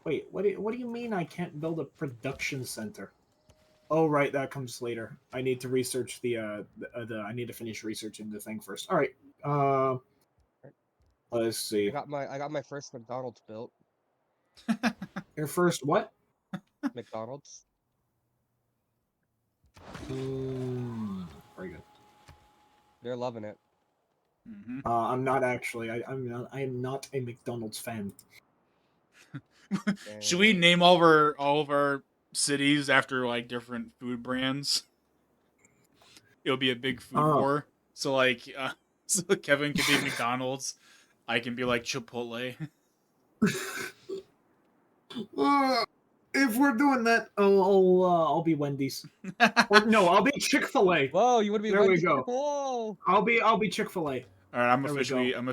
Wait, what do you mean I can't build a production center? Oh, right, that comes later. I need to research I need to finish researching the thing first. All right. Uh, let's see. I got my first McDonald's built. Your first what? McDonald's. Very good. They're loving it. Mm-hmm. I'm not actually. I am not a McDonald's fan. Should we name all of our cities after like different food brands? It'll be a big food war. So like, so Kevin can be McDonald's. I can be like Chipotle. If we're doing that, I'll be Wendy's. Or no, I'll be Chick-fil-A. Whoa, you want to be There Wendy's? we go. Whoa. I'll be Chick-fil-A. All right, I'm There we officially go.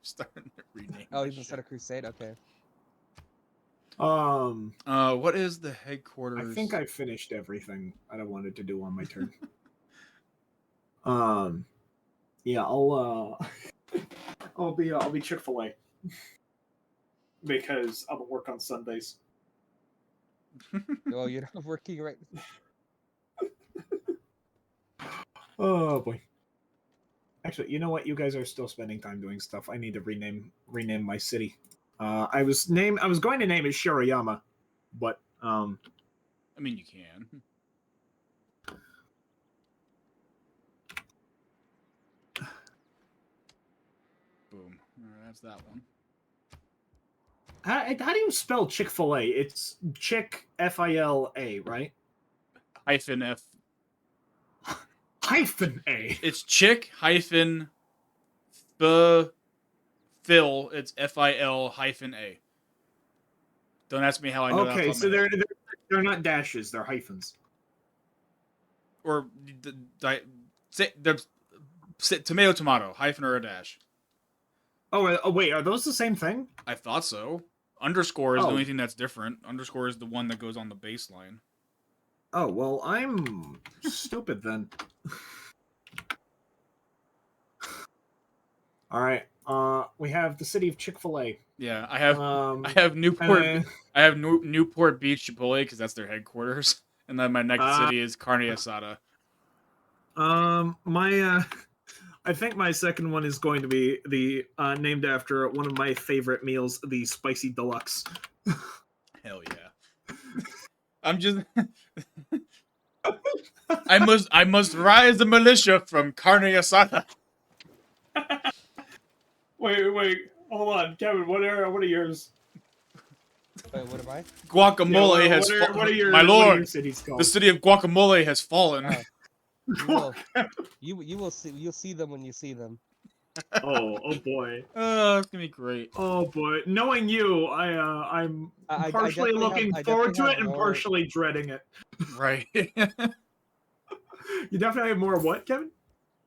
starting to rename. Oh, my he's gonna start a crusade. Okay. What is the headquarters? I think I finished everything I wanted to do on my turn. Yeah, I'll be Chick-fil-A because I'm at work on Sundays. Oh, you're not working right. Oh boy. Actually, you know what? You guys are still spending time doing stuff. I need to rename my city. I was going to name it Shirayama, but I mean, you can. Boom. All right, that's that one. How do you spell Chick-fil-A? It's Chick F-I-L-A, right? Hyphen F. Hyphen A. It's Chick hyphen Phil. It's F-I-L hyphen A. Don't ask me how I know that. Okay, so they're not dashes; they're hyphens. Or tomato hyphen or a dash. Oh, wait, are those the same thing? I thought so. Underscore is the only thing that's different. Underscore is the one that goes on the baseline. Oh, well, I'm stupid then. All right. We have the city of Chick-fil-A. Yeah, I have Newport. I have Newport Beach Chipotle because that's their headquarters, and then my next city is Carne Asada. I think my second one is going to be the named after one of my favorite meals, the Spicy Deluxe. Hell yeah! I'm just. I must rise the militia from Carne Asada. Wait, hold on, Kevin. What are yours? Wait, what am I? Guacamole has my lord. The city of Guacamole has fallen. You will see. You'll see them when you see them. Oh boy. It's gonna be great. Oh boy. Knowing you, I'm partially looking forward to it and partially dreading it. Right. You definitely have more what, Kevin?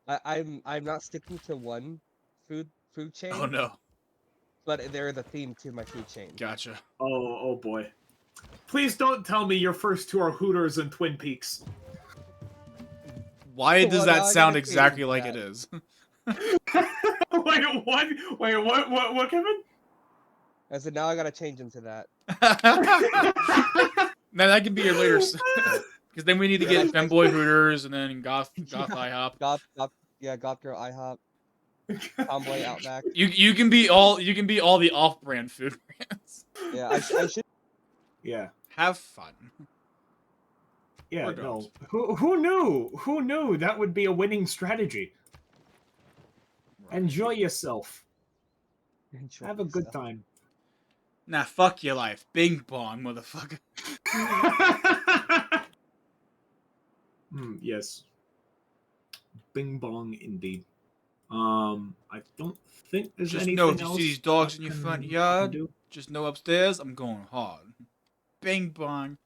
I'm not sticking to one food chain. Oh no. But they're the theme to my food chain. Gotcha. Oh boy. Please don't tell me your first two are Hooters and Twin Peaks. Why does that sound exactly like it is? Wait, what, Kevin? I said now I gotta change into that. Now that can be your later, because then we need to get Femboy Hooters and then Goth IHOP. Goth Girl IHOP. Tomboy Outback. You can be all the off-brand food brands. Yeah, I should. Yeah. Have fun. Yeah, no. Who knew? Who knew that would be a winning strategy? Right. Enjoy yourself. Have a good time. Nah, fuck your life. Bing bong, motherfucker. Yes. Bing bong indeed. I don't think there's just anything know if you else see these dogs in your front yard, just know upstairs I'm going hard. Bing bong.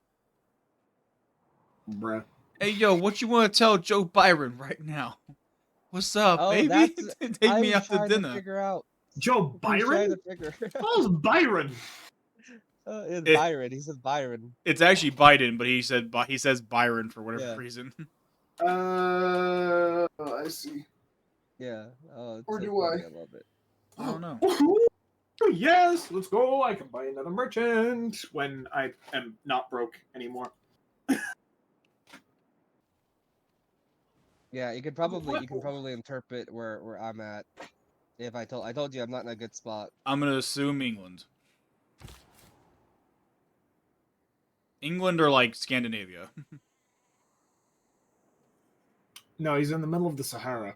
Bruh. Hey yo, what you want to tell Joe Byron right now? What's up, baby? Take me out to dinner. Figure out. Joe Byron? How's Byron? It's Byron. He says Byron. It's actually Biden, but he says Byron for whatever reason. I see. Yeah. Oh, or so do funny. I love it. I don't know. Oh, yes, let's go. I can buy another merchant when I am not broke anymore. Yeah, you can probably interpret where I'm at. If I told you I'm not in a good spot. I'm gonna assume England. England or like Scandinavia. No, he's in the middle of the Sahara.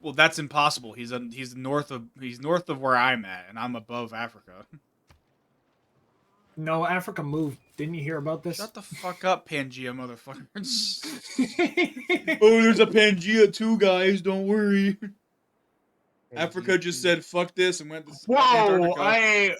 Well, that's impossible. He's north of where I'm at, and I'm above Africa. No, Africa moved. Didn't you hear about this? Shut the fuck up, Pangea motherfuckers. Oh, there's a Pangea too, guys. Don't worry. Africa just said fuck this and went to Whoa! Antarctica.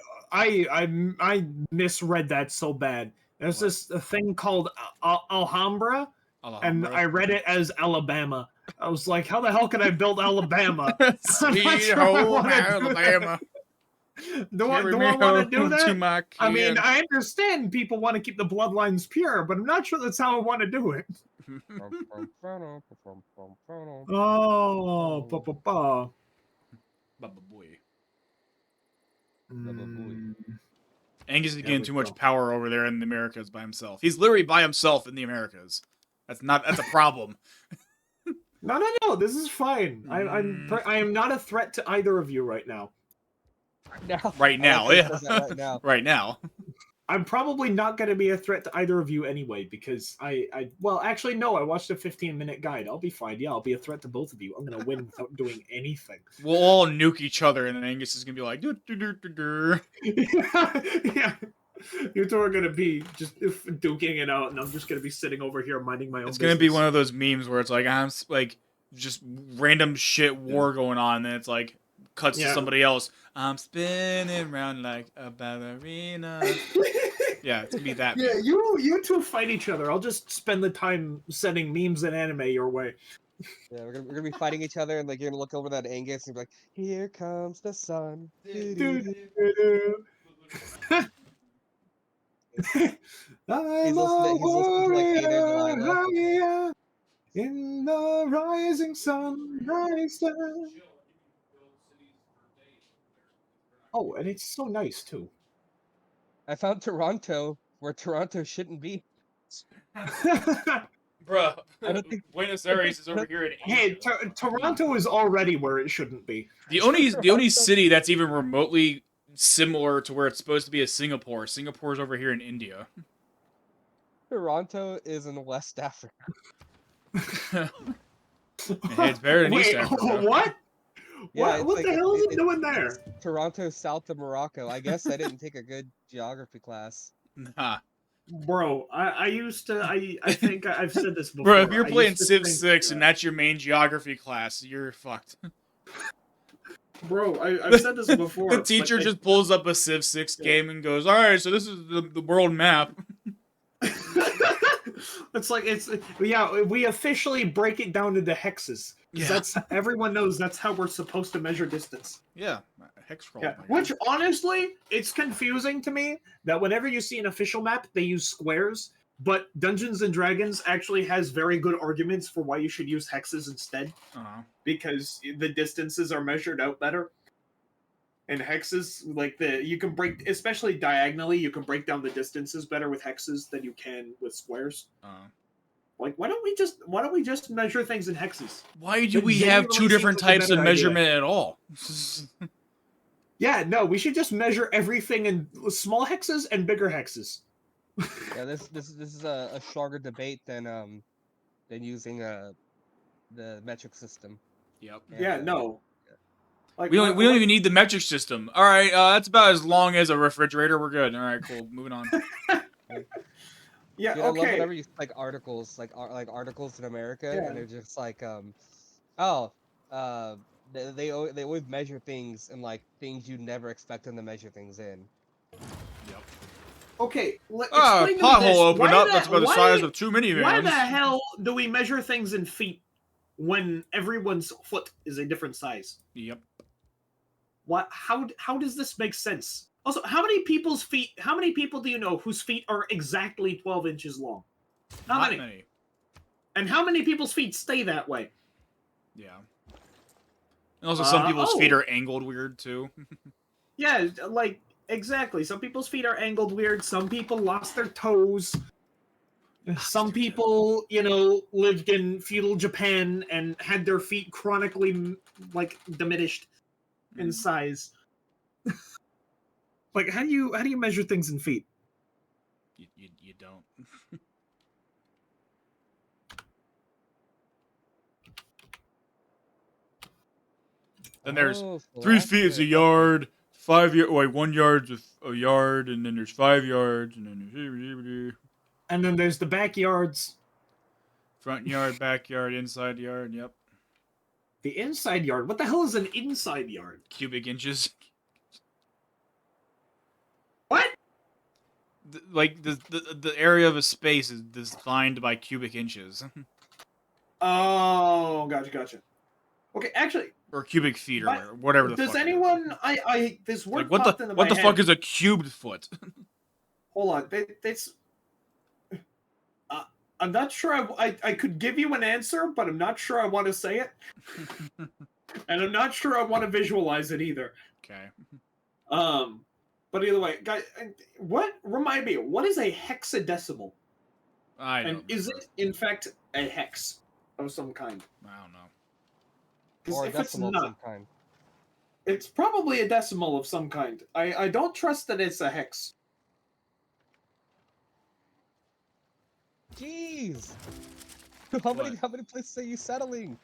I misread that so bad. There's What? this thing called Alhambra, and Alhambra. I read it as Alabama. I was like, how the hell can I build Alabama? Sweet home Alabama. Do I Carry me want to do home to that? my I mean, kid. I understand people want to keep the bloodlines pure, but I'm not sure that's how I want to do it. Oh, pa. Baba boy. Mm. Angus is There getting we too much go. power over there in the Americas by himself. He's literally by himself in the Americas. That's a problem. No. This is fine. I am not a threat to either of you right now. Now, Right now, yeah. Right now. Right now. I'm probably not going to be a threat to either of you anyway, because well, actually, no, I watched a 15-minute guide. I'll be fine. Yeah, I'll be a threat to both of you. I'm going to win without doing anything. We'll all nuke each other, and then Angus is gonna be like, "Dur, dur, dur, dur, dur." Yeah. You two are going to be just duking it out, and I'm just going to be sitting over here minding my own It's business. gonna be one of those memes where it's like like just random shit war going on, and then it's like cuts to somebody else. I'm spinning around like a ballerina. Yeah, it's gonna be that. Yeah, meme. you two fight each other. I'll just spend the time sending memes and anime your way. Yeah, we're gonna be fighting each other, and like you're gonna look over that Angus and be like, "Here comes the sun." I'm listening to like Hater Delilah. in the rising sun, rising. Oh, and it's so nice too. I found Toronto where Toronto shouldn't be. Bruh, I don't think- Buenos Aires is over here in Hey, Asia. Toronto is already where it shouldn't be. The only city that's even remotely similar to where it's supposed to be is Singapore. Singapore's over here in India. Toronto is in West Africa. Hey, it's better than East Wait, Africa. what? Yeah, What the hell is it doing there? it's Toronto south of Morocco. I guess I didn't take a good geography class. Nah. Bro, I used to I think I've said this before. Bro, if you're I playing used to Civ think 6 that- and that's your main geography class, you're fucked. Bro, I've said this before. The but teacher just pulls up a Civ 6 game and goes, "Alright, so this is the world map." yeah, we officially break it down into hexes. Yeah. That's everyone knows that's how we're supposed to measure distance. Yeah, hex scroll. Yeah. Which honestly, it's confusing to me that whenever you see an official map, they use squares, but Dungeons and Dragons actually has very good arguments for why you should use hexes instead, because the distances are measured out better. And hexes, like you can break, especially diagonally, you can break down the distances better with hexes than you can with squares. Like, why don't we just measure things in hexes? Why do That we have genuinely two different seems like a types of better idea. measurement at all? Yeah, no, we should just measure everything in small hexes and bigger hexes. Yeah, this is a stronger debate than using the metric system. Yep. And, Yeah, no. Like, We don't even need the metric system. All right, that's about as long as a refrigerator. We're good. All right, cool. Moving on. Yeah, Dude, I love okay. whenever you like articles, like articles in America, Yeah. and they're just like, they always measure things in like things you never expect them to measure things in. Okay, Ah, explain to me pothole this. opened Why up. That's about the size of two Why minivans. the hell do we measure things in feet when everyone's foot is a different size? Yep. What? How does this make sense? Also, how many people do you know whose feet are exactly 12 inches long? Not many. And how many people's feet stay that way? Yeah. And also, some people's feet are angled weird too. Yeah, like exactly. Some people's feet are angled weird. Some people lost their toes. Some their people, lived in feudal Japan and had their feet chronically like diminished in size. Like, how do you measure things in feet? You don't. Then there's Oh, so 3 feet is a that's it. yard. 5 yard, wait, 1 yard's a yard, and then there's 5 yards, and then there's And then there's the backyards. front yard, backyard, inside yard. Yep, The inside yard. What the hell is an inside yard? cubic inches. What? Like the area of a space is defined by cubic inches Oh, gotcha. Okay, actually, or cubic feet or but whatever the does fuck. anyone? I this word Like what popped the into what my the head. fuck is a cubed foot? Hold on, I'm not sure. I could give you an answer, but I'm not sure I want to say it, and I'm not sure I want to visualize it either. Okay. But either way, guys, remind me, what is a hexadecimal? I don't And remember. is it in fact a hex of some kind? I don't know. Because Or a if it's decimal of not, some kind. it's probably a decimal of some kind. I don't trust that it's a hex. Jeez! How many places are you settling?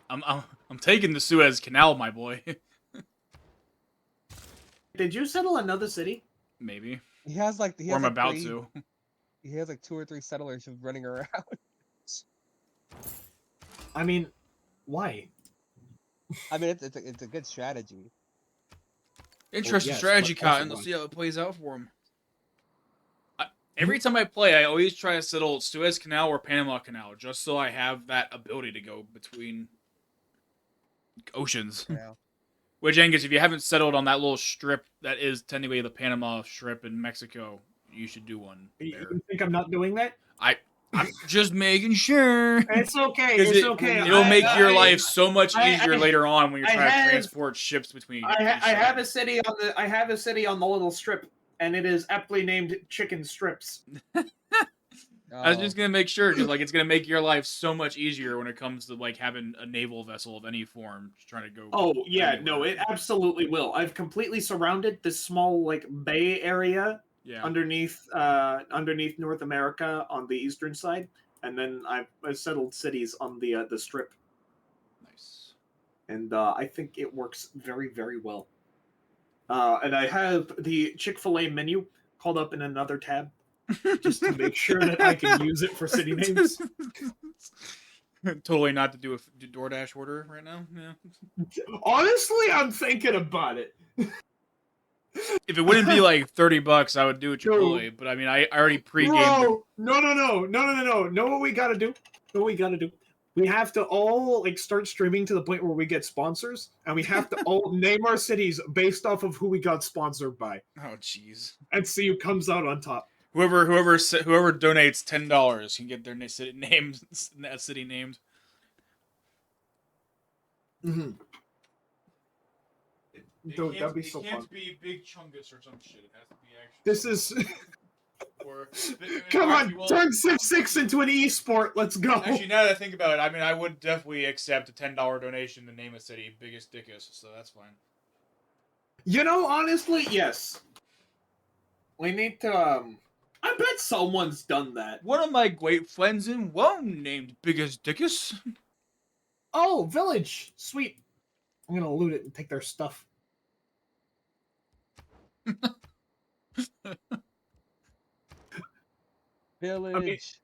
I'm taking the Suez Canal, my boy. Did you settle another city? Maybe. He has like Or I'm about to. He has like 2 or 3 settlers just running around. I mean, why? I mean, it's a good strategy. Interesting yes, strategy, but also Cotton. Let's why? see how it plays out for him. Every time I play, I always try to settle Suez Canal or Panama Canal, just so I have that ability to go between oceans. Yeah. Which, Angus, if you haven't settled on that little strip that is technically the Panama Strip in Mexico, you should do one there. You think I'm not doing that? I'm just making sure. It's okay. Because It's okay. it'll make your life so much easier later on when you're I trying have- to transport ships between. I have a city on the. I have a city on the little strip, and it is aptly named Chicken Strips. I was just gonna make sure, because it's gonna make your life so much easier when it comes to having a naval vessel of any form just trying to go. Oh yeah, anywhere. no, it absolutely will. I've completely surrounded this small bay area Yeah. underneath North America on the eastern side, and then I've settled cities on the strip, Nice. and I think it works very, very well. And I have the Chick-fil-A menu called up in another tab just to make sure that I can use it for city names. Totally not to do a DoorDash order right now. Yeah. Honestly, I'm thinking about it. If it wouldn't be like $30, I would do a Chipotle. But I mean, I already pre-gamed. No. Know what we gotta do? We have to all start streaming to the point where we get sponsors, and we have to all name our cities based off of who we got sponsored by, Oh, jeez. and see who comes out on top. Whoever donates $10 can get their city named. That city named. Mm-hmm. Dude, that'd be so fun. It can't be Big Chungus or some shit. It has to be actually. This is. Or, Come actually, on, well, turn Civ 6 into an e-sport. Let's go. Actually, now that I think about it, I mean, I would definitely accept a $10 donation to name a city Biggest Dickus, so that's fine. Honestly, yes. We need to. I bet someone's done that. One of my great friends in Rome named Biggest Dickus. Oh, village, sweet. I'm gonna loot it and take their stuff. Village.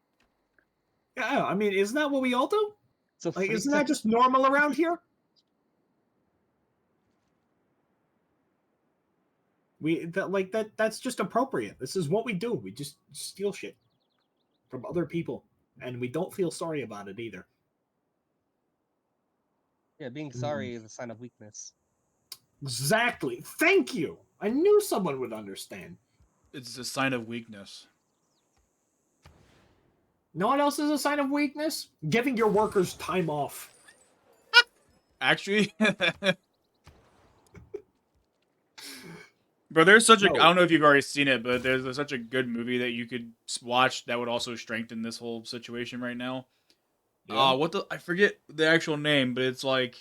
I mean, isn't that what we all do? So Isn't that just normal around here? That's just appropriate. This is what we do. We just steal shit from other people, and we don't feel sorry about it either. Yeah, being sorry is a sign of weakness. Exactly. Thank you. I knew someone would understand. It's a sign of weakness. No one else is a sign of weakness? Giving your workers time off. Actually, Bro, there's such a. I No. don't know if you've already seen it, but there's such a good movie that you could watch that would also strengthen this whole situation right now. Yeah. I forget the actual name, but it's like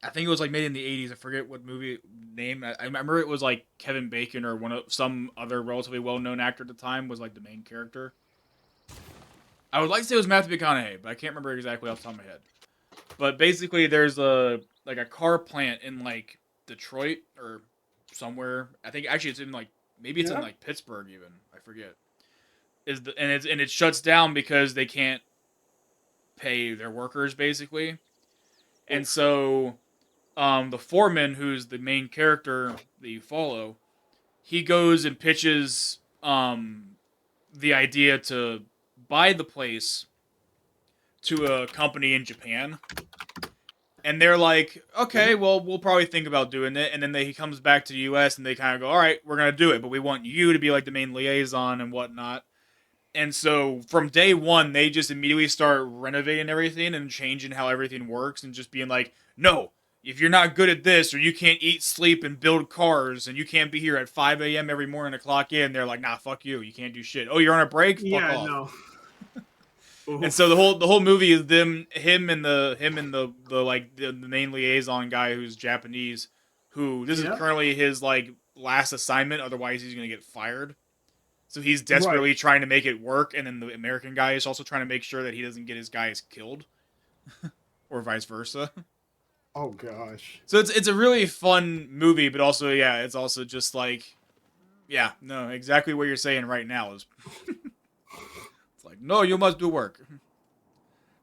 I think it was like made in the '80s. I forget what movie name. I remember it was like Kevin Bacon or some other relatively well known actor at the time was like the main character. I would like to say it was Matthew McConaughey, but I can't remember exactly off the top of my head. But basically, there's a car plant in like Detroit or somewhere. I think actually it's in like maybe it's in Yeah. like Pittsburgh even. I forget. And it shuts down because they can't pay their workers basically. And Oof. so the foreman, who's the main character that you follow, he goes and pitches the idea to buy the place to a company in Japan. And they're like, okay, well, we'll probably think about doing it. And then he comes back to the U.S. and they kind of go, all right, we're going to do it. But we want you to be like the main liaison and whatnot. And so from day one, they just immediately start renovating everything and changing how everything works and just being like, no, if you're not good at this or you can't eat, sleep, and build cars and you can't be here at 5 a.m. every morning to clock in, they're like, nah, fuck you. You can't do shit. Oh, you're on a break? Fuck Yeah. off. No. And so the whole movie is him and the like the main liaison guy who's Japanese, who this is Yeah. currently his like last assignment, otherwise he's gonna get fired. So he's Right. desperately trying to make it work, and then the American guy is also trying to make sure that he doesn't get his guys killed, or vice versa. Oh gosh. So it's a really fun movie, but also yeah, it's also just like, yeah, no, exactly what you're saying right now is. It's like, no, you must do work.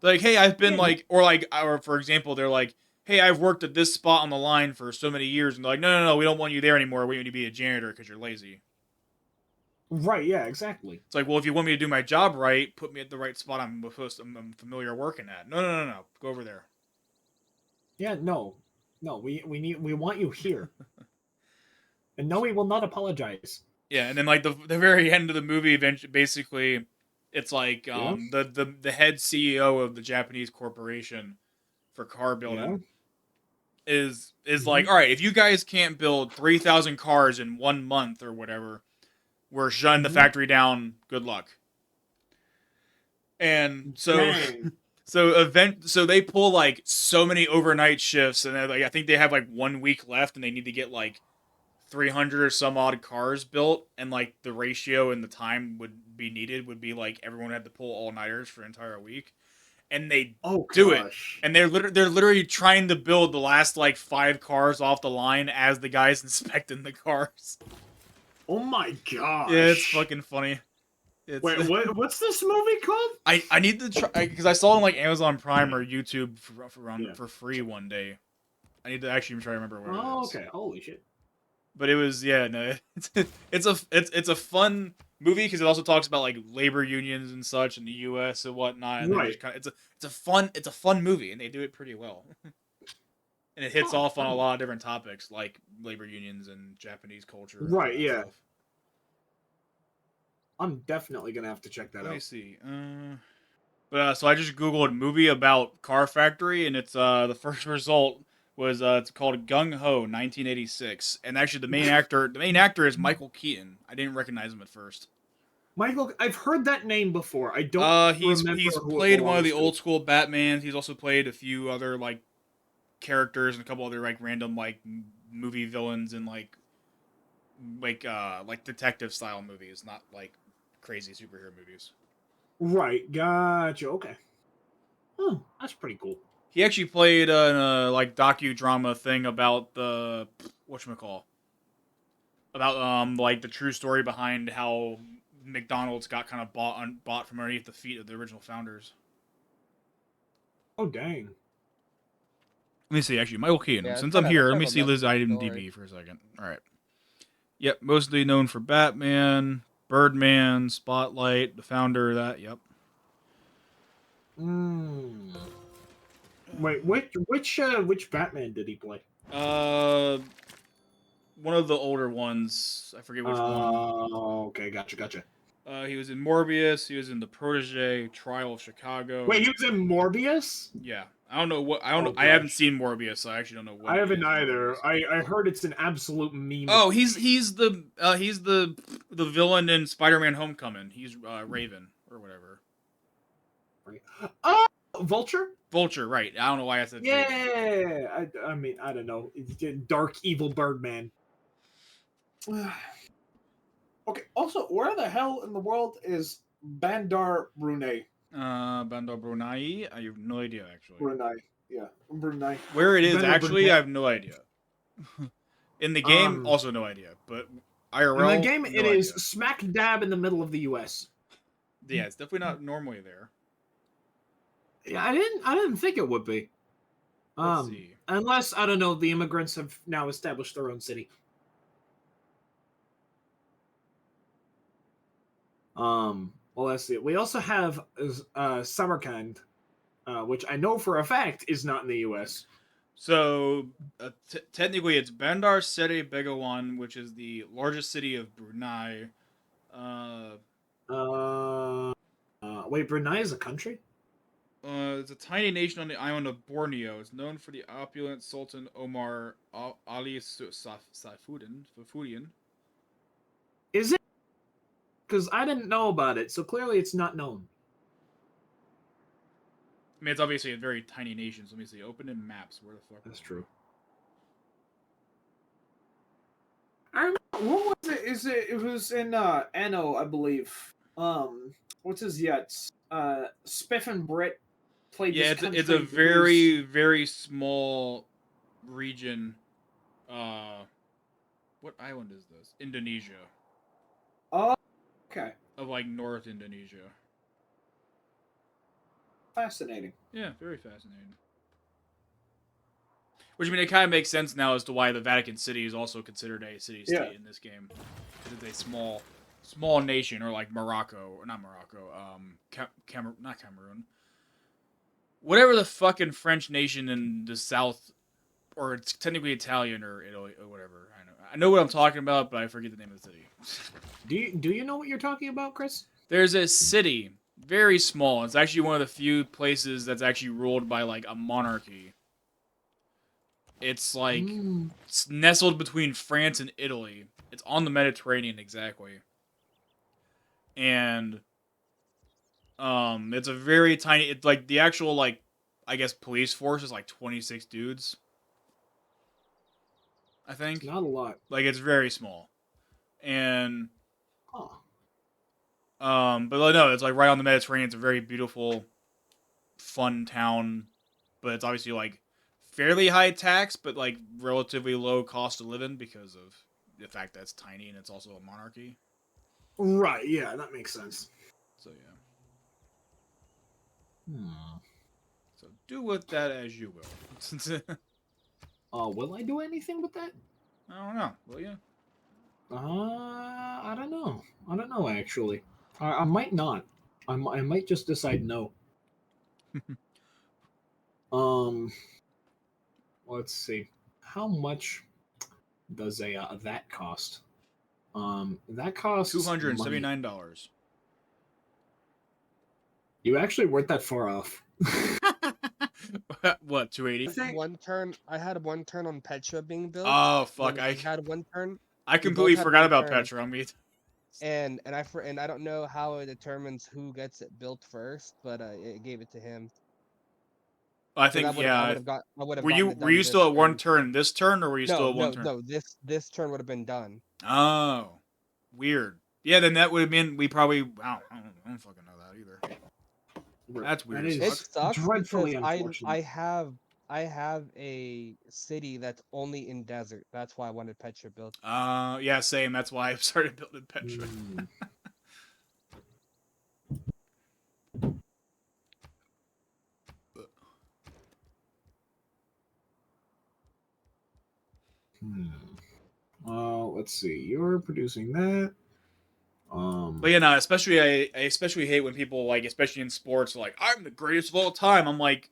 Like, hey, I've been like, or for example, they're like, hey, I've worked at this spot on the line for so many years, and they're like, no, we don't want you there anymore. We want you to be a janitor because you're lazy. Right. Yeah. Exactly. It's like, well, if you want me to do my job right, put me at the right spot I'm familiar working at. No, go over there. Yeah. No. No. We want you here. And no, we will not apologize. Yeah, and then like the very end of the movie, basically, it's like Yeah. the head CEO of the Japanese corporation for car building is like, all right, if you guys can't build 3,000 cars in 1 month or whatever, we're shutting the factory down. Good luck. And so Dang. so they pull like so many overnight shifts, and like I think they have like 1 week left, and they need to get like 300 or some odd cars built, and like the ratio and the time would be like everyone had to pull all-nighters for an entire week, and they do it, and they're literally trying to build the last like 5 cars off the line as the guys inspecting the cars. Oh my gosh. Yeah, it's fucking funny. Wait, what's this movie called? I need to try because I saw it on like Amazon Prime or YouTube for free one day. I need to actually try to remember what it is. Oh, okay. Holy shit. But it was it's a fun movie because it also talks about like labor unions and such in the U.S. and whatnot. And Right. It's a fun movie, and they do it pretty well. And it hits off on a lot of different topics like labor unions and Japanese culture. And right. Yeah. stuff. I'm definitely gonna have to check that out. Let me see. So I just googled movie about car factory, and it's the first result was it's called Gung Ho 1986, and actually the main actor is Michael Keaton. I didn't recognize him at first. Michael, I've heard that name before. I don't. He's who played it one of the belongs to. old school Batmans. He's also played a few other like characters and a couple other like random like movie villains and like detective style movies, not like crazy superhero movies. Right. Gotcha. Okay. Oh, that's pretty cool. He actually played a like docudrama thing about the whatchamacall. About like the true story behind how McDonald's got kind of bought from underneath the feet of the original founders. Oh dang. Let me see. Actually, Michael Keaton. Yeah, Since kind I'm of- here, kind let of me a see Liz messy IMDb story. for a second. All right. Yep, mostly known for Batman, Birdman, Spotlight, the founder of that. Yep. Wait, which Batman did he play? One of the older ones. I forget which one. Oh, okay, gotcha. He was in Morbius. He was in The Protege, Trial of Chicago. Wait, he was in Morbius? Yeah, I don't know what I don't. Oh, I haven't gosh. seen Morbius, so I actually don't know what. I he haven't is in either. Morbius. I heard it's an absolute meme. Oh, he's the villain in Spider-Man: Homecoming. He's Raven or whatever. Oh, Vulture. Vulture, right? I don't know why I said Yeah, Raven. I mean, I don't know. It's dark evil Birdman. Okay. Also, where the hell in the world is Bandar Brunei? Bandar Brunei. I have no idea actually. Brunei. Yeah, Brunei. Where it is Bandar actually, Brunei. I have no idea. In the game, also no idea. But In the IRL, game, no it is idea. smack dab in the middle of the U.S. Yeah, it's definitely not normally there. Yeah, I didn't think it would be. Let's see. Unless I don't know, the immigrants have now established their own city. Well, let's see. We also have Samarkand, which I know for a fact is not in the U.S. So technically, it's Bandar Seri Begawan, which is the largest city of Brunei. Uh, Wait, Brunei is a country? it's a tiny nation on the island of Borneo. It's known for the opulent Sultan Omar Ali Saifuddin. Is it? Because I didn't know about it, so clearly it's not known. I mean, it's obviously a very tiny nation. So let me see. Open in maps. Where the fuck? That's true. I remember, what was it? It was in Anno, I believe. What's his yachts? Spiff and Britt played Yeah, this it's a country very very small region. What island is this? Indonesia. Oh, okay. Of like North Indonesia. Fascinating. Yeah, very fascinating. Which I mean, it kind of makes sense now as to why the Vatican City is also considered a city-state in this game. It's a small nation, or like Morocco, or not Morocco, not Cameroon. Whatever the fucking French nation in the south, or it's technically Italian or Italy or whatever. I know what I'm talking about, but I forget the name of the city. Do you know what you're talking about, Chris? There's a city, very small. It's actually one of the few places that's actually ruled by like a monarchy. It's like it's nestled between France and Italy. It's on the Mediterranean exactly. And it's a very tiny, it's like the actual like I guess police force is like 26 dudes. I think. Not a lot. Like it's very small. And Huh. but no, it's like right on the Mediterranean. It's a very beautiful, fun town, but it's obviously like fairly high tax, but like relatively low cost of living because of the fact that it's tiny and it's also a monarchy. Right, yeah, that makes sense. So yeah. So do with that as you will. Will I do anything with that? I don't know. Will you? I don't know. I don't know actually. I might not. I might just decide no. Um, let's see. How much does that cost? That costs money. $279. You actually weren't that far off. What, 280? I had one turn on Petra being built. Oh fuck! I had one turn. I We completely both had forgot one about turn. Petra. I mean, And I don't know how it determines who gets it built first, but it gave it to him. I 'Cause think I would have gotten Were it you done this still at one turn. turn this turn, or were you still No, at one no, turn? no. This turn would have been done. Oh, weird. Yeah, then that would have been we probably. I don't fucking know that either. That's weird. That as is It sucks dreadfully because unfortunate. I have a city that's only in desert. That's why I wanted Petra built. Yeah, same. That's why I started building Petra. Let's see. You're producing that. But yeah, no, especially I especially hate when people like, especially in sports, are like I'm the greatest of all time. I'm like,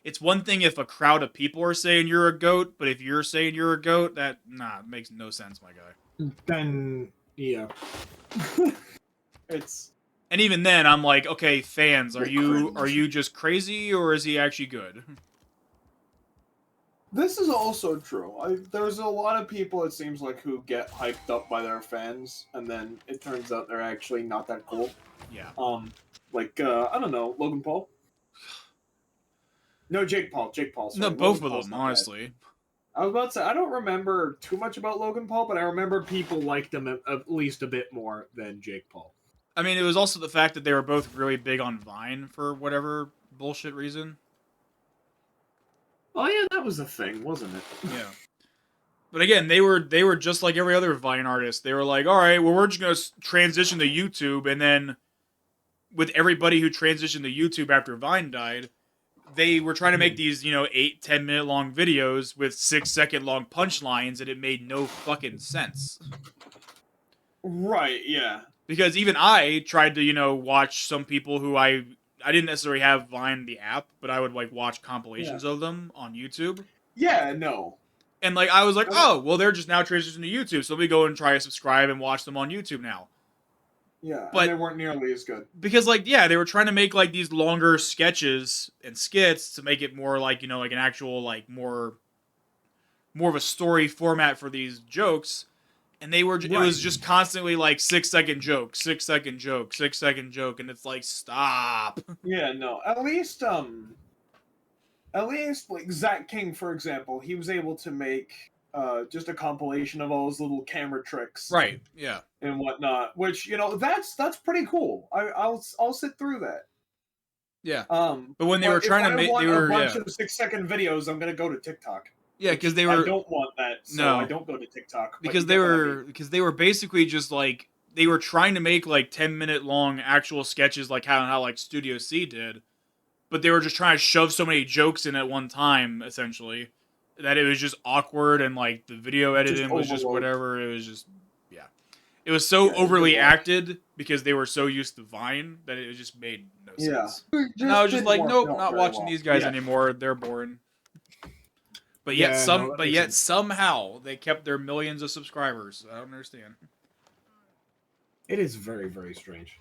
it's one thing if a crowd of people are saying you're a goat, but if you're saying you're a goat, that makes no sense, my guy. Then yeah, it's And even then, I'm like, okay, fans, are Bit you cringe. just crazy or is he actually good? This is also true. There's a lot of people, it seems like, who get hyped up by their fans, and then it turns out they're actually not that cool. Yeah. I don't know, Logan Paul. No, Jake Paul. Jake Paul. No, Sorry, both Logan of Paul's them, not bad. honestly. I was about to say I don't remember too much about Logan Paul, but I remember people liked him at least a bit more than Jake Paul. I mean, it was also the fact that they were both really big on Vine for whatever bullshit reason. Oh yeah, that was a thing, wasn't it? Yeah. But again, they were just like every other Vine artist. They were like, all right, well, we're just gonna transition to YouTube, and then with everybody who transitioned to YouTube after Vine died, they were trying to make these 8-10 minute long videos with 6 second long punchlines, and it made no fucking sense. Right. Yeah. Because even I tried to watch some people who I didn't necessarily have Vine the app, but I would like watch compilations of them on YouTube. Yeah. No. And like I was like, oh, well, they're just now transitioning to YouTube, so let me go and try to subscribe and watch them on YouTube now. Yeah, But and they weren't nearly as good. Because like they were trying to make like these longer sketches and skits to make it more like like an actual like more of a story format for these jokes, and they were it was just constantly like 6 second joke, 6 second joke, 6 second joke, and it's like stop. Yeah. No. At least like Zach King, for example, he was able to make just a compilation of all his little camera tricks, Right. Yeah. and whatnot. Which that's pretty cool. I'll sit through that. Yeah. But when they were if trying to I make, want they were a bunch of 6 second videos, I'm gonna go to TikTok. Yeah, because they were. I don't want that, so No. I don't go to TikTok. Because they were basically just like they were trying to make like 10-minute long actual sketches like how like Studio C did, but they were just trying to shove so many jokes in at one time essentially that it was just awkward, and like the video editing was just whatever. It was just it was so overly acted because they were so used to Vine that it just made no sense. And I was just like, nope, not watching these guys anymore. They're boring. But yet somehow they kept their millions of subscribers. I don't understand. It is very, very strange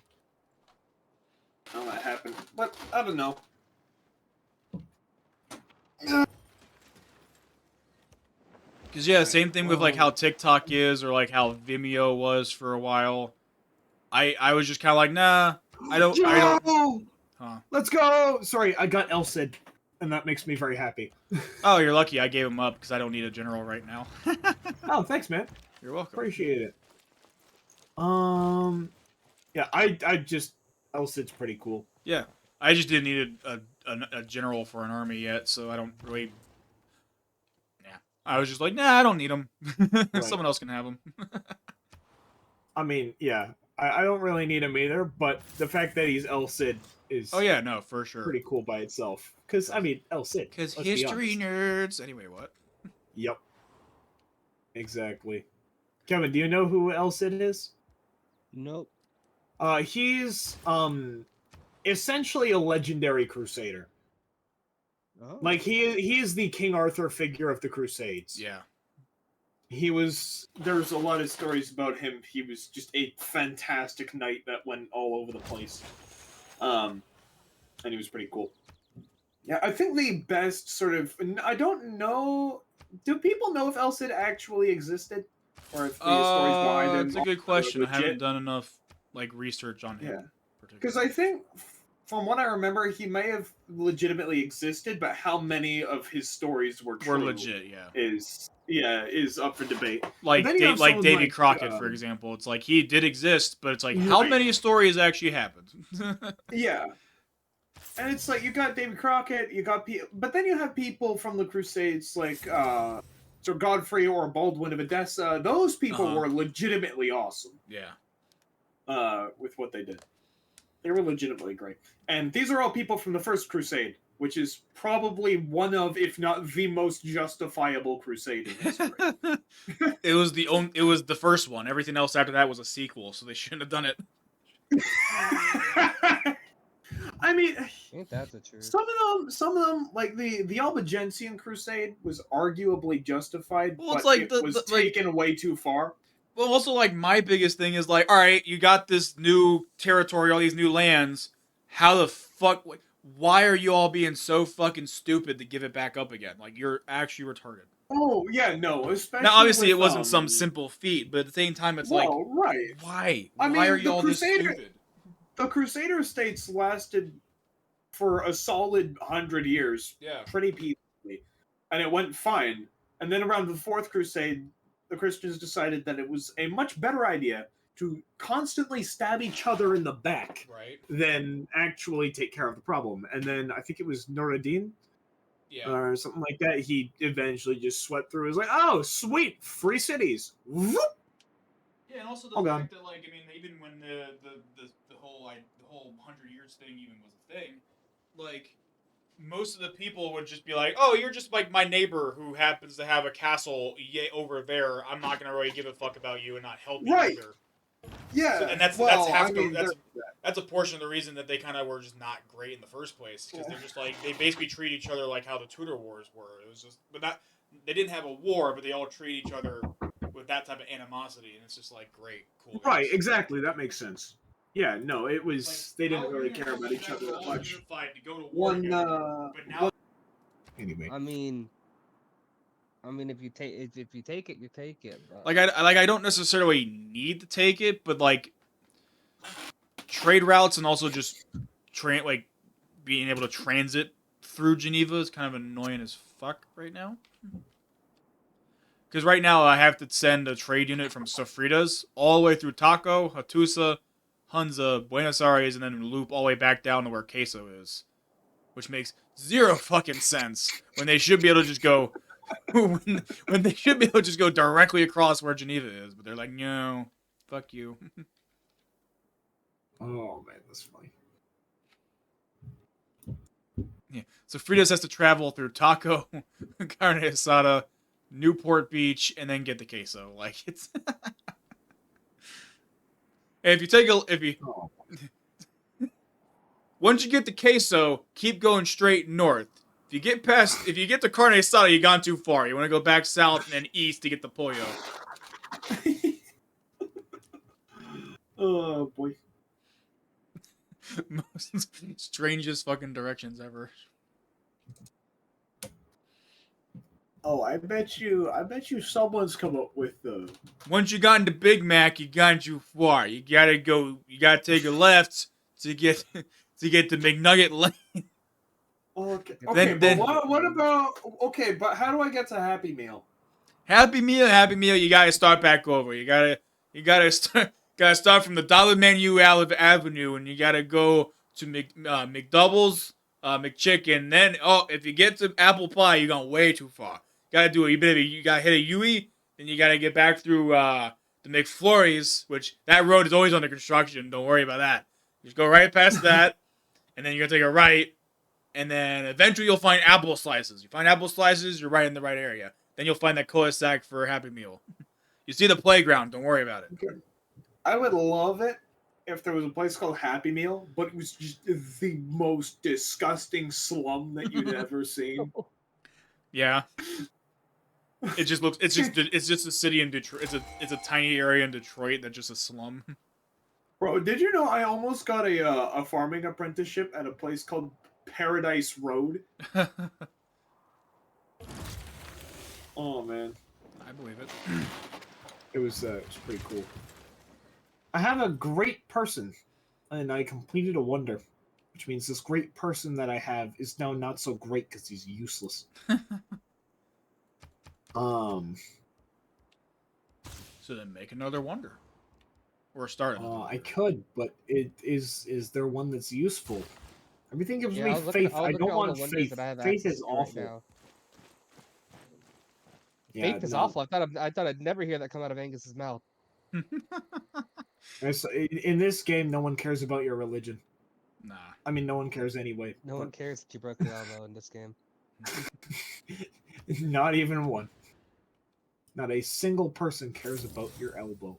how that happened, but I don't know. Because same thing with like how TikTok is, or like how Vimeo was for a while. I was just kind of like, nah, I don't. Huh. Let's go. Sorry, I got El Cid, and that makes me very happy. Oh, you're lucky I gave him up because I don't need a general right now. Oh, thanks, man. You're welcome. Appreciate it. Yeah, I just El Cid's pretty cool. Yeah, I just didn't need a general for an army yet, so I don't really. Yeah, I was just like, nah, I don't need him. Someone else can have him. I mean, yeah, I don't really need him either, but the fact that he's El Cid is no, for sure, pretty cool by itself. Because I mean, El Cid. Because history nerds. Anyway, what? Yep. Exactly. Kevin, do you know who El Cid is? Nope. He's essentially a legendary crusader. Oh. Like he is the King Arthur figure of the Crusades. Yeah. There's a lot of stories about him. He was just a fantastic knight that went all over the place. And he was pretty cool. Yeah, I think the best sort of, I don't know, do people know if El Cid actually existed? Or if the stories behind him? That's a good question. I haven't done enough like research on him. Yeah. Because I think, from what I remember, he may have legitimately existed, but how many of his stories were legit, is up for debate. Like Davy Crockett, for example. It's like he did exist, but it's like how many stories actually happened? Yeah. And it's like you got Davy Crockett, but then you have people from the Crusades like Sir Godfrey or Baldwin of Edessa. Those people were legitimately awesome. Yeah. With what they did. They were legitimately great. And these are all people from the First Crusade, which is probably one of, if not the most justifiable crusade in history. It was the first one. Everything else after that was a sequel, so they shouldn't have done it. I mean, ain't that the truth? Some of them, like the Albigensian Crusade was arguably justified, but it was taken way too far. Well, also, like, my biggest thing is, like, alright, you got this new territory, all these new lands. How the fuck... Why are you all being so fucking stupid to give it back up again? Like, you're actually retarded. Oh yeah, no, especially Now, obviously, with it wasn't some simple feat, but at the same time, it's like, well, right. why? I Why are mean, you all this stupid? the Crusader states lasted for a solid 100 years, Yeah. pretty peacefully, and it went fine. And then around the Fourth Crusade, the Christians decided that it was a much better idea to constantly stab each other in the back Right. than actually take care of the problem. And then I think it was Nuruddin Yeah. or something like that. He eventually just swept through. It was like, oh, sweet, free cities. Whoop. Yeah, and also the Oh, fact God. that, like, I mean, even when the whole 100 years thing even was a thing, like, most of the people would just be like, "Oh, you're just like my neighbor who happens to have a castle over there. I'm not gonna really give a fuck about you and not help you Right. either." Yeah, So, and that's a portion of the reason that they kind of were just not great in the first place, because they're just like, they basically treat each other like how the Tudor Wars were. It was just, but not, they didn't have a war, but they all treat each other with that type of animosity, and it's just like, great, cool. Right, guys. exactly. That makes sense. Yeah, no, it was Like, they didn't how really we care about each other that all much. unified to go to war together, but now, Anyway, I mean, if you take it, you take it. But... I don't necessarily need to take it, but like trade routes and also just like being able to transit through Geneva is kind of annoying as fuck right now. Because right now I have to send a trade unit from Sofritas all the way through Taco, Hattusa, Hunza, Buenos Aires, and then loop all the way back down to where Queso is. Which makes zero fucking sense when they should be able to just go... when they should be able to just go directly across where Geneva is. But they're like, no, fuck you. oh man, that's funny. Yeah. So Fritas has to travel through Taco, Carne Asada, Newport Beach, and then get the queso. Like, it's... And if you Oh. once you get the queso, keep going straight north. If you get to Carne Asada, you've gone too far. You want to go back south and then east to get the pollo. Oh boy. Most strangest fucking directions ever. Oh, I bet you someone's come up with the Once you got into Big Mac, you got too far. You gotta take a left to get to McNugget Lane. Okay, Then what about but how do I get to Happy Meal? Happy Meal, you gotta start back over. You gotta start from the Dollar Menu Avenue, and you gotta go to McDoubles, McChicken. Then, if you get to Apple Pie, you're going way too far. You gotta hit a Yui, then you gotta get back through the McFlurries, which that road is always under construction. Don't worry about that. Just go right past that, and then you're gonna take a right, and then eventually you'll find apple slices. You find apple slices, you're right in the right area. Then you'll find that cul-de-sac for a Happy Meal. You see the playground, don't worry about it. Okay. I would love it if there was a place called Happy Meal, but it was just the most disgusting slum that you'd ever seen. Yeah. It's just a city in Detroit. It's a tiny area in Detroit that's just a slum. Bro, did you know I almost got a farming apprenticeship at a place called Paradise Road? Oh man, I believe it. it was pretty cool. I have a great person, and I completed a wonder, which means this great person that I have is now not so great because he's useless. So then make another wonder. Or start another wonder. I could, but is there one that's useful? Everything gives me faith. I don't want faith. Faith is awful. Right Yeah, faith is awful. I thought I'd never hear that come out of Angus's mouth. In this game, no one cares about your religion. Nah. I mean, no one cares anyway. No one cares that you broke the elbow in this game. Not even one. Not a single person cares about your elbow.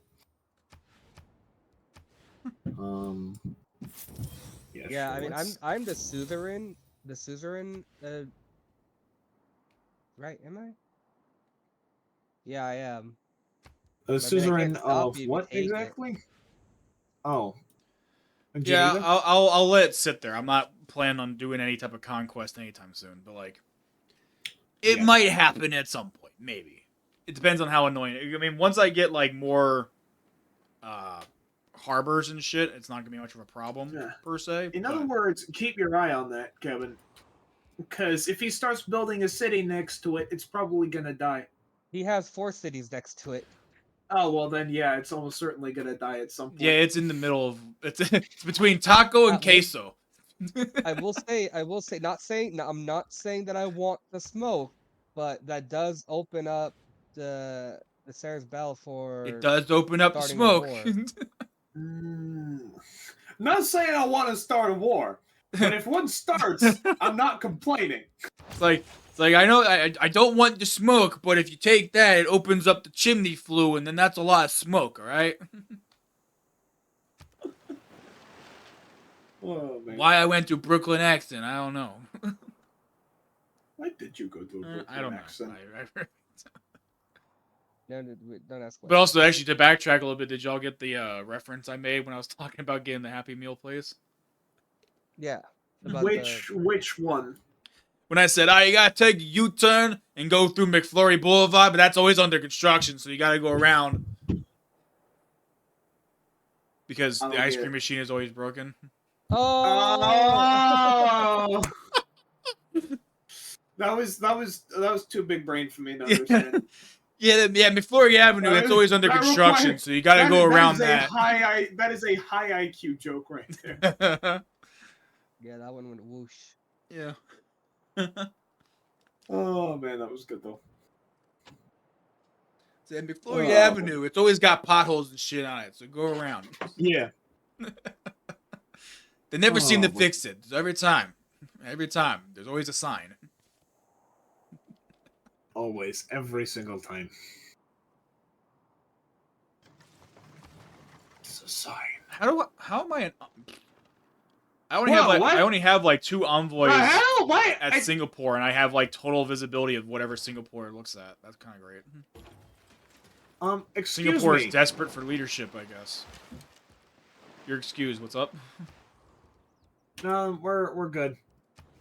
Yeah. Yeah, sure, I mean, I'm the suzerain. The suzerain. Right? Am I? Yeah, I am. A I mean, I can't suzerain stop of you if you what take it. exactly? Oh, Yeah, Geneva? I'll let it sit there. I'm not planning on doing any type of conquest anytime soon, but like it Yeah. might happen at some point, maybe. It depends on how annoying. I mean, once I get like more harbors and shit, it's not gonna be much of a problem Yeah. per se. In but other words, keep your eye on that, Kevin. Because if he starts building a city next to it, it's probably gonna die. He has 4 cities next to it. Oh well, then yeah, it's almost certainly gonna die at some point. yeah, it's in the middle of it's between taco and Well, queso. I will say, not saying, no, I'm not saying that I want the smoke, but that does open up the Sarah's Bell It for does open up the starting a smoke. war. Not saying I want to start a war, but if one starts, I'm not complaining. It's like I know I don't want the smoke, but if you take that, it opens up the chimney flue, and then that's a lot of smoke. All right. Oh man, Why I went to Brooklyn accent, I don't know. why did you go to a Brooklyn I don't accent? know. No, don't ask But also, actually, to backtrack a little bit, did y'all get the reference I made when I was talking about getting the Happy Meal place? Yeah. About Which one? When I said, you gotta take a U-turn and go through McFlurry Boulevard, but that's always under construction, so you gotta go around. Because the ice cream machine is always broken. Oh! That was too big brain for me to understand. Yeah, McFlurry Avenue, that's always under construction, so you gotta go around that. That is a high IQ joke right there. Yeah, that one went whoosh. Yeah. Oh man, that was good though. It's McFlurry Avenue, it's always got potholes and shit on it, so go around. Yeah. They never seem to fix it. Every time, there's always a sign. Always, every single time. It's a sign. How am I an... I only have like 2 envoys at Singapore, and I have like total visibility of whatever Singapore looks at. That's kind of great. Excuse Singapore me. is desperate for leadership, I guess. You're excused. What's up? No, we're good.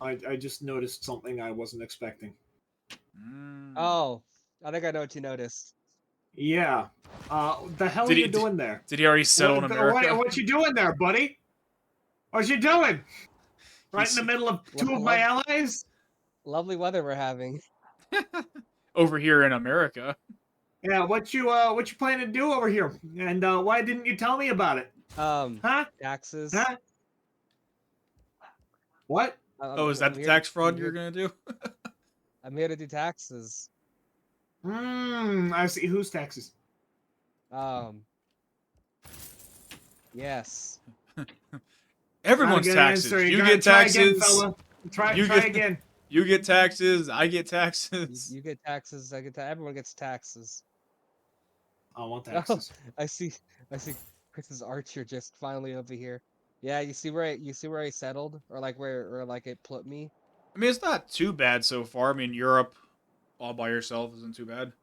I just noticed something I wasn't expecting. Oh, I think I know what you noticed. Yeah. The hell are you doing there? Did he already settle in America? What you doing there, buddy? What you doing? Right in the middle of 2 of my allies? Lovely weather we're having. Over here in America. Yeah, what you planning to do over here? And why didn't you tell me about it? Huh? Taxes. Huh? What? Is that the tax fraud you're gonna do? I'm here to do taxes. I see. Whose taxes? Yes. Everyone's taxes. You get taxes. Try again. You get taxes. I get taxes. You get taxes. I get everyone gets taxes. I want taxes. I see Chris's Archer just finally over here. Yeah, you see where I settled, or like where it put me. I mean, it's not too bad so far. I mean, Europe all by yourself isn't too bad.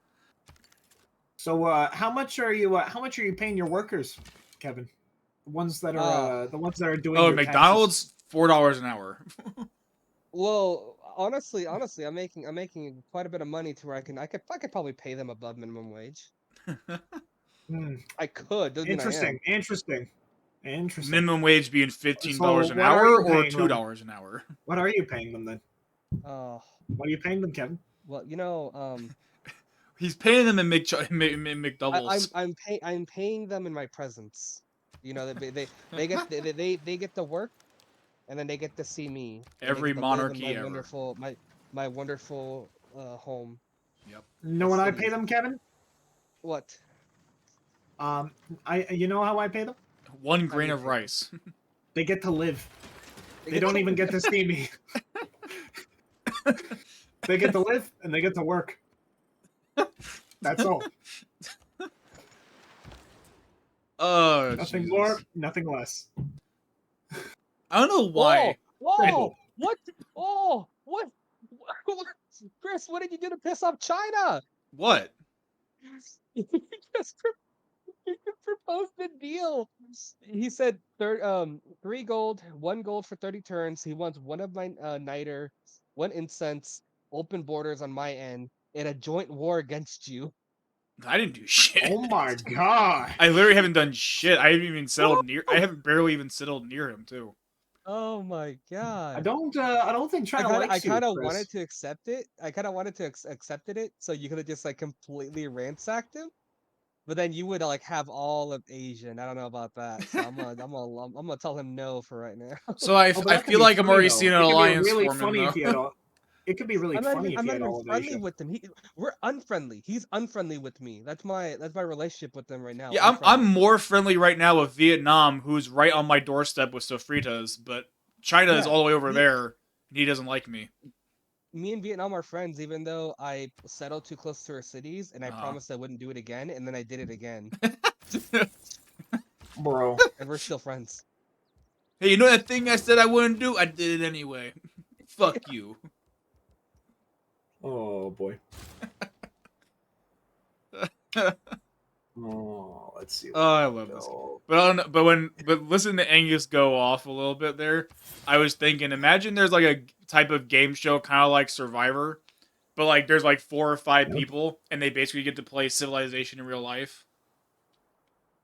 So, how much are you paying your workers, Kevin? The ones that are doing. Oh, McDonald's, $4 an hour. Well, honestly, I'm making quite a bit of money to where I could probably pay them above minimum wage. I could. Interesting. Minimum wage being $15 an hour or $2 an hour. What are you paying them then? Oh. What are you paying them, Kevin? Well, he's paying them in McDoubles. I'm paying them in my presence. You know, they get to work, and then they get to see me. Every monarchy ever. Wonderful, my wonderful home. Yep. You know what I pay them, Kevin? What? You know how I pay them? 1 grain of rice. They get to live. They don't even get to see me. They get to live and they get to work. That's all. Oh, nothing Jesus. more, nothing less. I don't know why. Whoa! What? Oh, what? Chris, what did you do to piss off China? What? He just he proposed a deal. He said 3 gold, 1 gold for 30 turns. He wants one of my niter, 1 incense, open borders on my end, and a joint war against you. I didn't do shit. Oh my god! I literally haven't done shit. I haven't even settled near. I haven't barely even settled near him too. Oh my god! I don't think China I likes you, kind of Chris. wanted to accept it. I kind of wanted to accepted it, so you could have just like completely ransacked him. But then you would like have all of Asia, and I don't know about that. So I'm gonna tell him no for right now. So I Oh, but that could feel be like I'm funny, already though. seeing an It could be alliance really forming funny though. if he had all. It could be really funny if I'm he not had even all of friendly Asia. with him. We're unfriendly. He's unfriendly with me. That's my relationship with him right now. Yeah, I'm Unfriendly. more friendly right now with Vietnam, who's right on my doorstep with sofritas, but China is Yeah, all the way over me, there, and he doesn't like me. me and Vietnam are friends, even though I settled too close to our cities, and I Uh-huh. promised I wouldn't do it again, and then I did it again, Bro. and we're still friends. Hey, you know that thing I said I wouldn't do? I did it anyway. Fuck you. Oh boy. Oh, let's see. Oh, I love this game. But listen to Angus go off a little bit there. I was thinking, imagine there's like a type of game show kind of like Survivor, but like there's like 4 or 5 Yep. people, and they basically get to play Civilization in real life.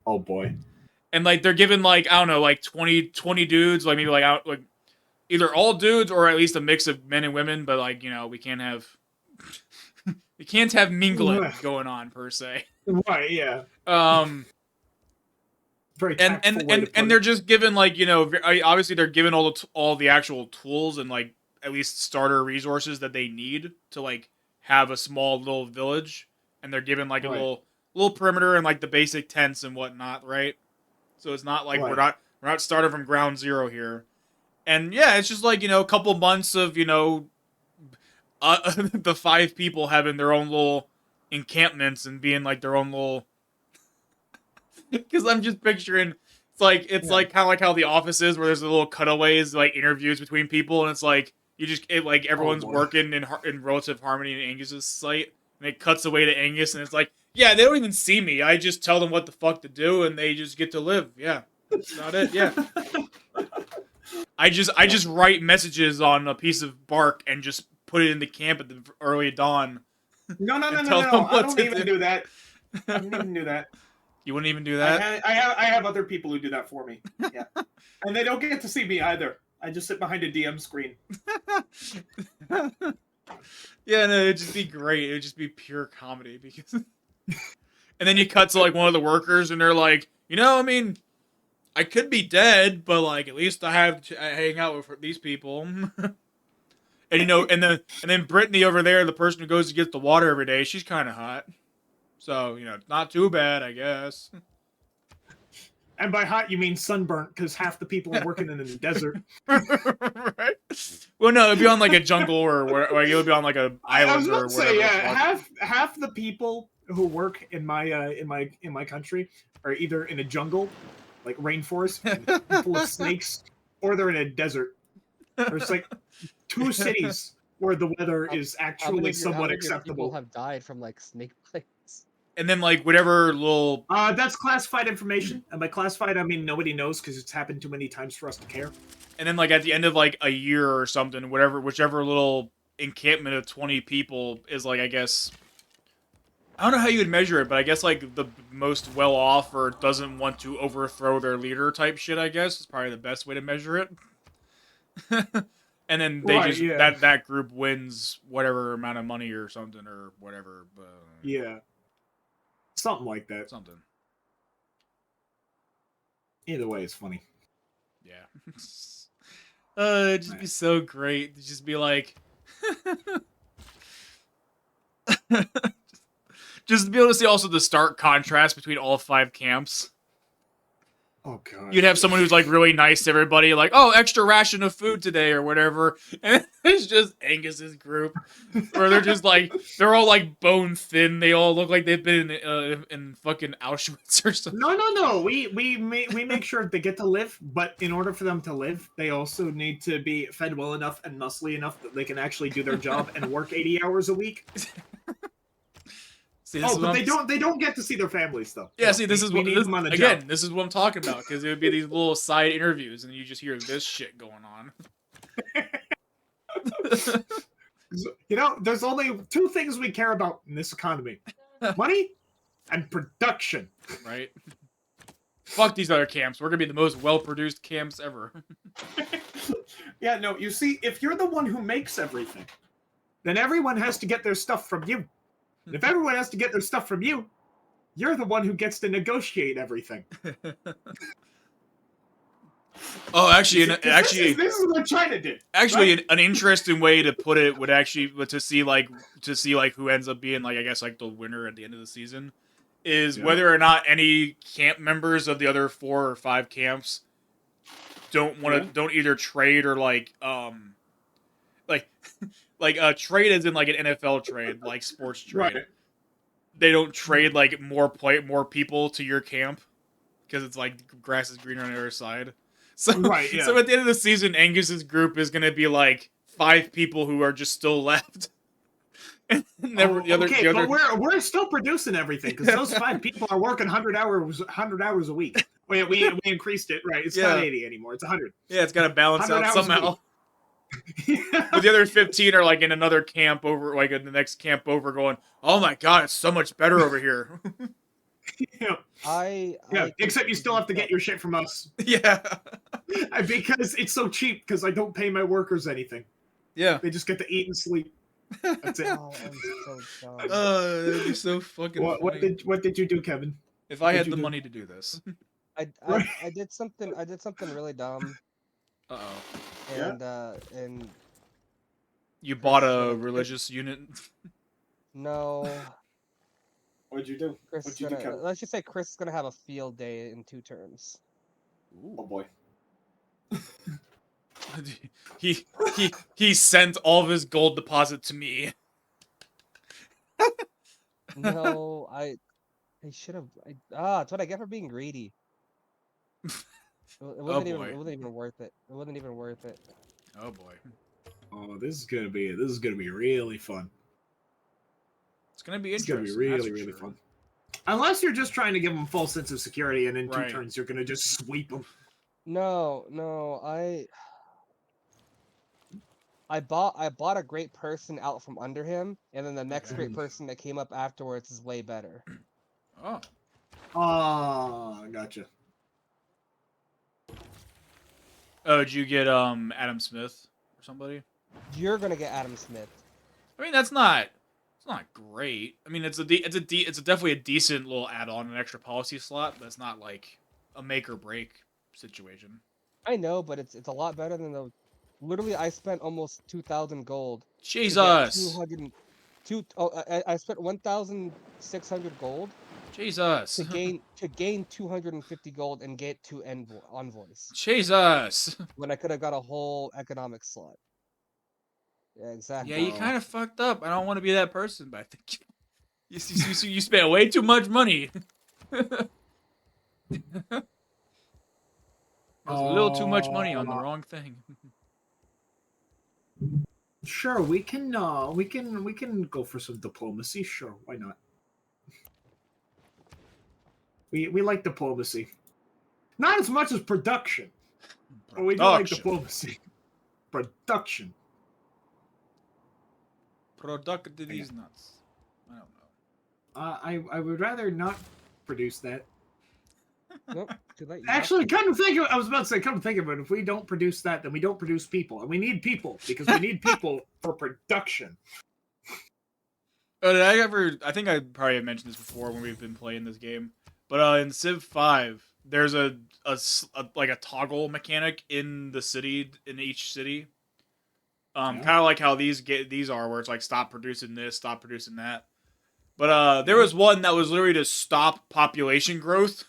Oh boy. And like they're given like I don't know, like 20 dudes, like maybe like out like either all dudes or at least a mix of men and women, but like, you know, we can't have mingling going on per se. Right, yeah. Very And tactful way to put they're it. just given like, you know, obviously they're given all the actual tools and like at least starter resources that they need to like have a small little village, and they're given like a Right. little perimeter and like the basic tents and whatnot, right? So it's not like Right. we're not starting from ground zero here. And yeah, it's just like, you know, a couple months of, you know, the 5 people having their own little encampments and being like their own little. Because I'm just picturing it's Yeah. like kind of like how The Office is, where there's the little cutaways like interviews between people, and it's like like everyone's boy. working in relative harmony in Angus's sight, and it cuts away to Angus, and it's like, yeah, they don't even see me. I just tell them what the fuck to do, and they just get to live. Yeah, that's about it. Yeah. I just write messages on a piece of bark and just put it in the camp at the early dawn. No. tell them I what don't to even do that. I don't even do that. You wouldn't even do that? I have other people who do that for me. Yeah. And they don't get to see me either. I just sit behind a DM screen. Yeah, no, it'd just be great. It'd just be pure comedy because. And then you cut to like one of the workers, and they're like, you know, I mean, I could be dead, but like at least I have to hang out with these people. And you know, and then Brittany over there, the person who goes to get the water every day, she's kind of hot. So you know, not too bad, I guess. And by hot, you mean sunburnt, because half the people are working in the desert. Right? Well, no, it'd be on like a jungle or where it would be on like a I island was or about to whatever. say, yeah, half the people who work in my country are either in a jungle, like rainforest, full of snakes, or they're in a desert. There's like 2 cities where the weather is actually somewhat People acceptable. have died from like snake bites. And then like whatever little. That's classified information, and by classified I mean nobody knows because it's happened too many times for us to care. And then like at the end of like a year or something, whichever little encampment of 20 people is like, I guess. I don't know how you would measure it, but I guess like the most well off or doesn't want to overthrow their leader type shit, I guess, is probably the best way to measure it. And then they that group wins whatever amount of money or something or whatever. Yeah. Something like that. Something. Either way, it's funny. Yeah. It'd just be so great to just be like. Just to be able to see also the stark contrast between all 5 camps. Oh god. You'd have someone who's like really nice to everybody, like, oh, extra ration of food today or whatever. And it's just Angus's group. Where they're just like, they're all like bone thin. They all look like they've been in fucking Auschwitz or something. No. We make sure they get to live, but in order for them to live, they also need to be fed well enough and muscly enough that they can actually do their job and work 80 hours a week. See, this Oh, is but what they I'm- don't get to see their families though. Yeah, No, see, this is we what need this, them on the again. job. This is what I'm talking about because it would be these little side interviews, and you just hear this shit going on. You know, there's only two things we care about in this economy: money and production. Right? Fuck these other camps. We're gonna be the most well-produced camps ever. Yeah, no, you see, if you're the one who makes everything, then everyone has to get their stuff from you. And if everyone has to get their stuff from you, you're the one who gets to negotiate everything. Oh, actually, This is what China did. actually, right? an interesting way to put it would actually to see like who ends up being like I guess like the winner at the end of the season is Yeah. whether or not any camp members of the other 4 or 5 camps don't either trade or like trade as in like an NFL trade, like sports trade. Right. They don't trade like more people to your camp because it's like grass is greener on the other side. So Right, yeah. so at the end of the season, Angus's group is gonna be like 5 people who are just still left. And But we're still producing everything because those 5 people are working 100 hours a week. Wait, we increased it, right? It's not 80 anymore. It's 100. Yeah, it's got to balance 100 out hours a somehow. Yeah. But the other 15 are like in another camp over, like in the next camp over, going, "Oh my god, it's so much better over here." Yeah. Except you still have to get your shit from us. Yeah. Because it's so cheap because I don't pay my workers anything. Yeah. They just get to eat and sleep. That's it. Oh, I'm so dumb. That'd be so fucking funny. What did you do, Kevin? If I had the money to do this. I did something really dumb, Uh-oh. and You bought a religious unit? no, What'd you do? Chris is gonna, let's just say Chris is gonna have a field day in 2 turns. Oh boy. he sent all of his gold deposit to me. No, I should have. That's what I get for being greedy. It wasn't boy. it wasn't even worth it. It wasn't even worth it. Oh boy. Oh, this is gonna be really fun. It's gonna be It's interesting. gonna be really fun. Unless you're just trying to give them full sense of security, and in 2 turns you're gonna just sweep them. No, I bought a great person out from under him, and then the next great person that came up afterwards is way better. Oh. Oh, gotcha. Oh, did you get Adam Smith or somebody? You're gonna get Adam Smith. I mean, it's not great. I mean, it's definitely a decent little add-on, an extra policy slot, but it's not like a make or break situation. I know, but it's a lot better than the. Literally, I spent almost 2,000 gold. Jesus. I spent 1,600 gold. Jesus. To gain 250 gold and get 2 envoys. Jesus. When I could have got a whole economic slot. Yeah, exactly. Yeah, you kind of fucked up. I don't want to be that person, but I think you spent way too much money. It was a little too much money on the wrong thing. Sure, we can go for some diplomacy. Sure, why not? We like diplomacy. Not as much as production. But we do like diplomacy. Production. Product these nuts. I don't know. I would rather not produce that. Nope, too late. Actually, I was about to say, come to think of it, if we don't produce that, then we don't produce people. And we need people, because we need people for production. Oh, I think I probably have mentioned this before when we've been playing this game. But in Civ 5, there's a toggle mechanic in the city, in each city. Kind of like how these are, where it's like stop producing this, stop producing that. But there was one that was literally to stop population growth.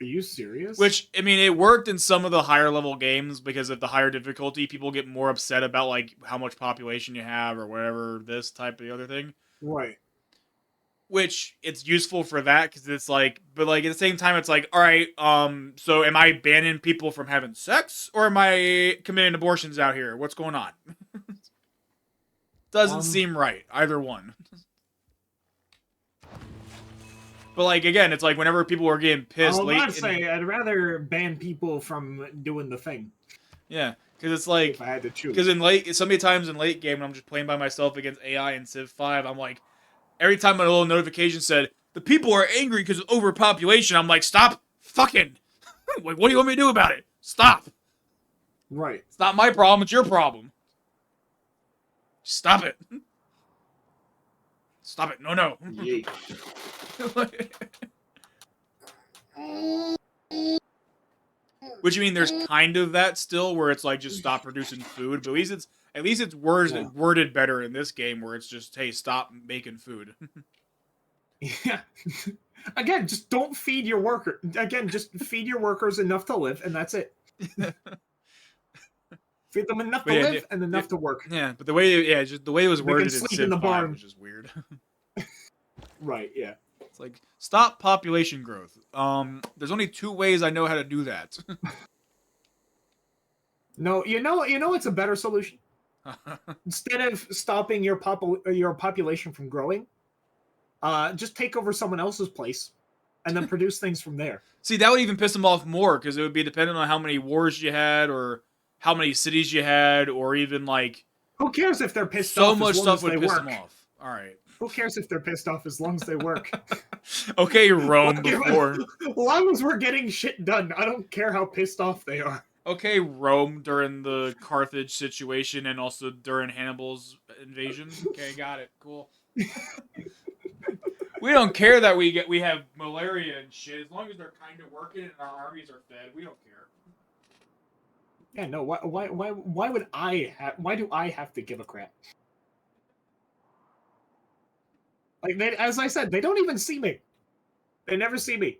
Are you serious? Which, I mean, it worked in some of the higher level games because of the higher difficulty. People get more upset about like how much population you have or whatever, this type of the other thing. Right. Which it's useful for that because it's like, but like at the same time, it's like, all right, so am I banning people from having sex or am I committing abortions out here? What's going on? Doesn't seem right. Either one. But like again, it's like whenever people are getting pissed I'll not late. say I'd rather ban people from doing the thing Yeah, because it's if like I had to choose. because in late, so many times in late game when I'm just playing by myself against AI and Civ 5, I'm like, every time a little notification said the people are angry because of overpopulation, I'm like, stop fucking. Like, what do you want me to do about it? Stop. Right. It's not my problem. It's your problem. Stop it. Stop it. No. Yeet. Which, I mean, there's kind of that still, where it's like just stop producing food, but at least it's worded better in this game, where it's just, hey, stop making food. Yeah. Again, just don't feed your worker. Again, just feed your workers enough to live, and that's it. Feed them enough to live and enough to work. Yeah, but the way, just the way it was They can worded in sleep in Civ the 5 barn. was just weird. Right. Yeah. It's like, stop population growth. There's only 2 ways I know how to do that. No, you know, it's a better solution. Instead of stopping your population from growing, just take over someone else's place, and then produce things from there. See, that would even piss them off more, because it would be dependent on how many wars you had, or how many cities you had, or even like. Who cares if they're pissed so off? much as long stuff as would they piss work? them off. All right. Who cares if they're pissed off as long as they work? Okay, Rome before. As long as we're getting shit done, I don't care how pissed off they are. Okay, Rome during the Carthage situation and also during Hannibal's invasion. Okay, got it. Cool. We don't care that we have malaria and shit. As long as they're kind of working and our armies are fed, we don't care. Yeah, no. Why would I have? Why do I have to give a crap? Like, as I said, they don't even see me. They never see me.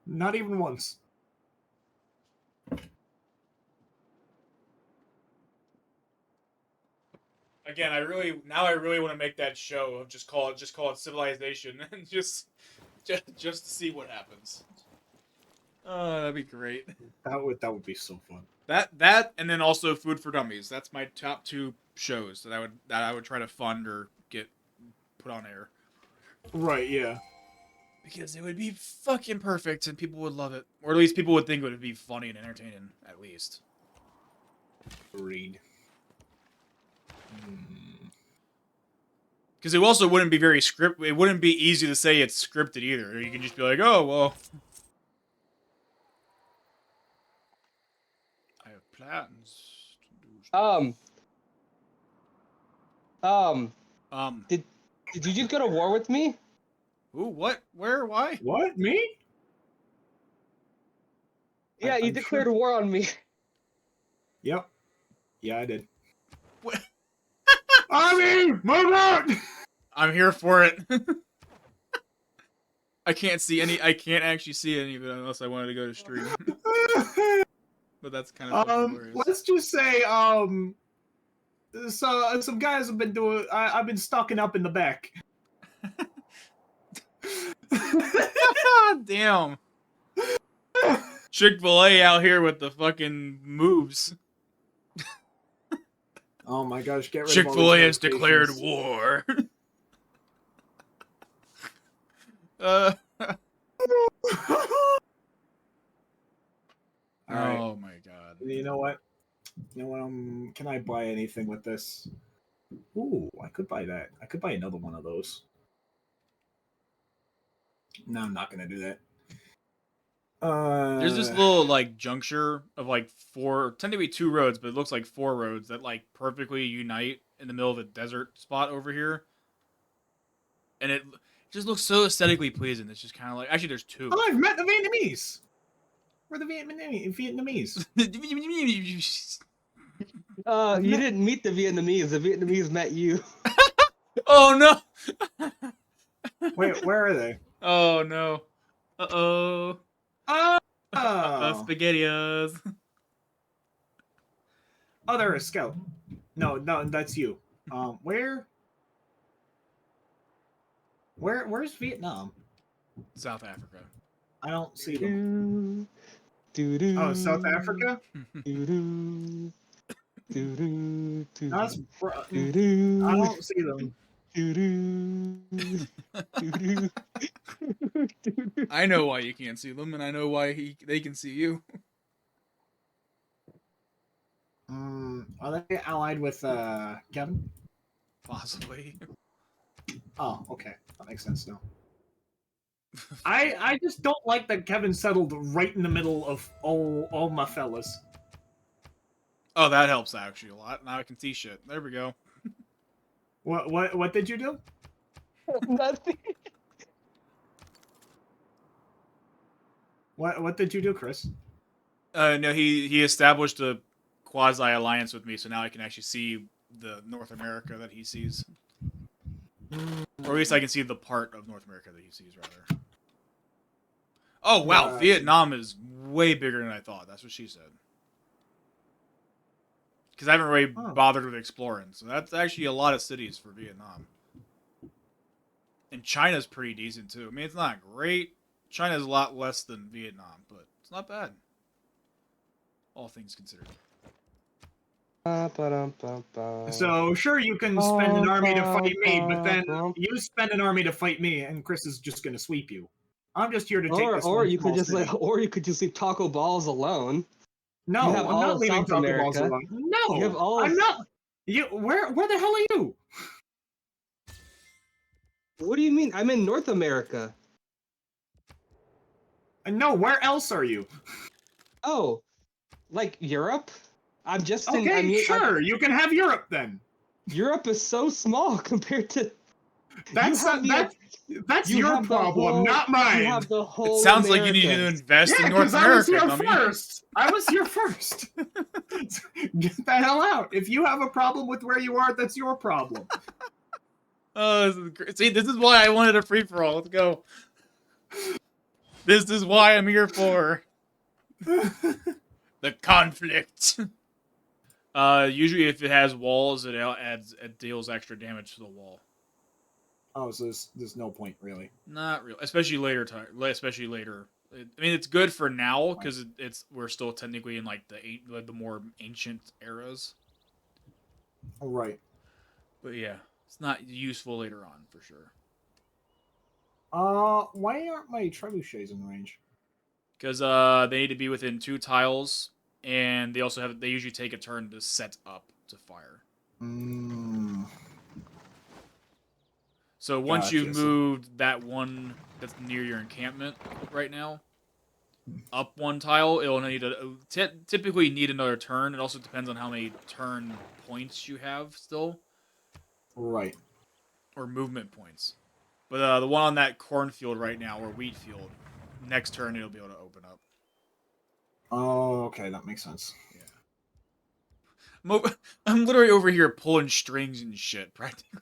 Not even once. Again, I really want to make that show of just call it Civilization and just to see what happens. Oh, that'd be great. That would be so fun. That and then also Food for Dummies. That's my top 2 shows that I would try to fund or get put on air. Right, yeah. Because it would be fucking perfect and people would love it. Or at least people would think it would be funny and entertaining, at least. Read. Because it also wouldn't be very it wouldn't be easy to say it's scripted either. You can just be like, oh, well. I have plans to do... Did you just go to war with me? Ooh, what? Where? Why? What? Me? Yeah, you declared war on me. Yep. Yeah, I did. What? Army, move out! I'm here for it. I can't actually see any of it unless I wanted to go to stream. But that's kind of hilarious. Let's just say, so some guys have been doing. I've been stocking up in the back. Damn. Chick-fil-A out here with the fucking moves. Oh my gosh, get rid Chick-fil-A of has declared war. Alright. Oh my god. You know what? Can I buy anything with this? Ooh, I could buy that. I could buy another one of those. No, I'm not gonna do that. There's this little like juncture of like tend to be 2 roads, but it looks like 4 roads that like perfectly unite in the middle of a desert spot over here. And it just looks so aesthetically pleasing. It's just kind of like, actually there's 2. Oh, I've met the Vietnamese. We're the Vietnamese. You didn't meet the Vietnamese. The Vietnamese met you. Oh no! Wait, where are they? Oh no! Uh-oh! Oh, SpaghettiOs. Oh, they're a scout. No, that's you. Where's Vietnam? South Africa. I don't see them. Oh, South Africa? I don't see them. Doo-doo. Doo-doo. Doo-doo. I know why you can't see them, and I know why they can see you. Are they allied with Kevin? Possibly. Oh, okay, that makes sense now. I just don't like that Kevin settled right in the middle of all my fellas. Oh, that helps actually a lot. Now I can see shit. There we go. What did you do? Nothing. What did you do, Chris? No, he established a quasi alliance with me, so now I can actually see the North America that he sees, or at least I can see the part of North America that he sees, rather. Oh wow, Gotcha. Vietnam is way bigger than I thought. That's what she said. Because I haven't really bothered with exploring, so that's actually a lot of cities for Vietnam. And China's pretty decent too. I mean, it's not great. China's a lot less than Vietnam, but it's not bad. All things considered. So sure, you can spend an army to fight me, but then you spend an army to fight me, and Chris is just going to sweep you. I'm just here to take this or one you could small just city. or you could just leave taco balls alone. No, You have I'm all not of leaving South taco balls America. alone. No, You have all I'm of- not. You where the hell are you? What do you mean? I'm in North America. No, where else are you? Oh, like Europe? I'm just Okay, in. I mean, sure, you can have Europe then. Europe is so small compared to. That's that's you your have the problem, whole- not mine. You have the It whole. sounds like you need to Americas. invest Yeah, in North because I was America, here dummy. first. I was here first. Get the hell out. If you have a problem with where you are, that's your problem. Oh, see, this is why I wanted a free for all. Let's go. This is why I'm here for the conflict. Usually if it has walls, it deals extra damage to the wall. Oh, so there's no point really. Not real, especially later time. Especially later. I mean, it's good for now because we're still technically in like the more ancient eras. Right. But yeah, it's not useful later on for sure. Why aren't my trebuchets in range? Because they need to be within 2 tiles, and they usually take a turn to set up to fire. So once you've moved that one that's near your encampment right now up 1 tile, it'll typically need another turn. It also depends on how many turn points you have still. Right. Or movement points. But the one on that cornfield right now, or wheat field, next turn it'll be able to open up. Oh, okay, that makes sense. Yeah. I'm literally over here pulling strings and shit, practically.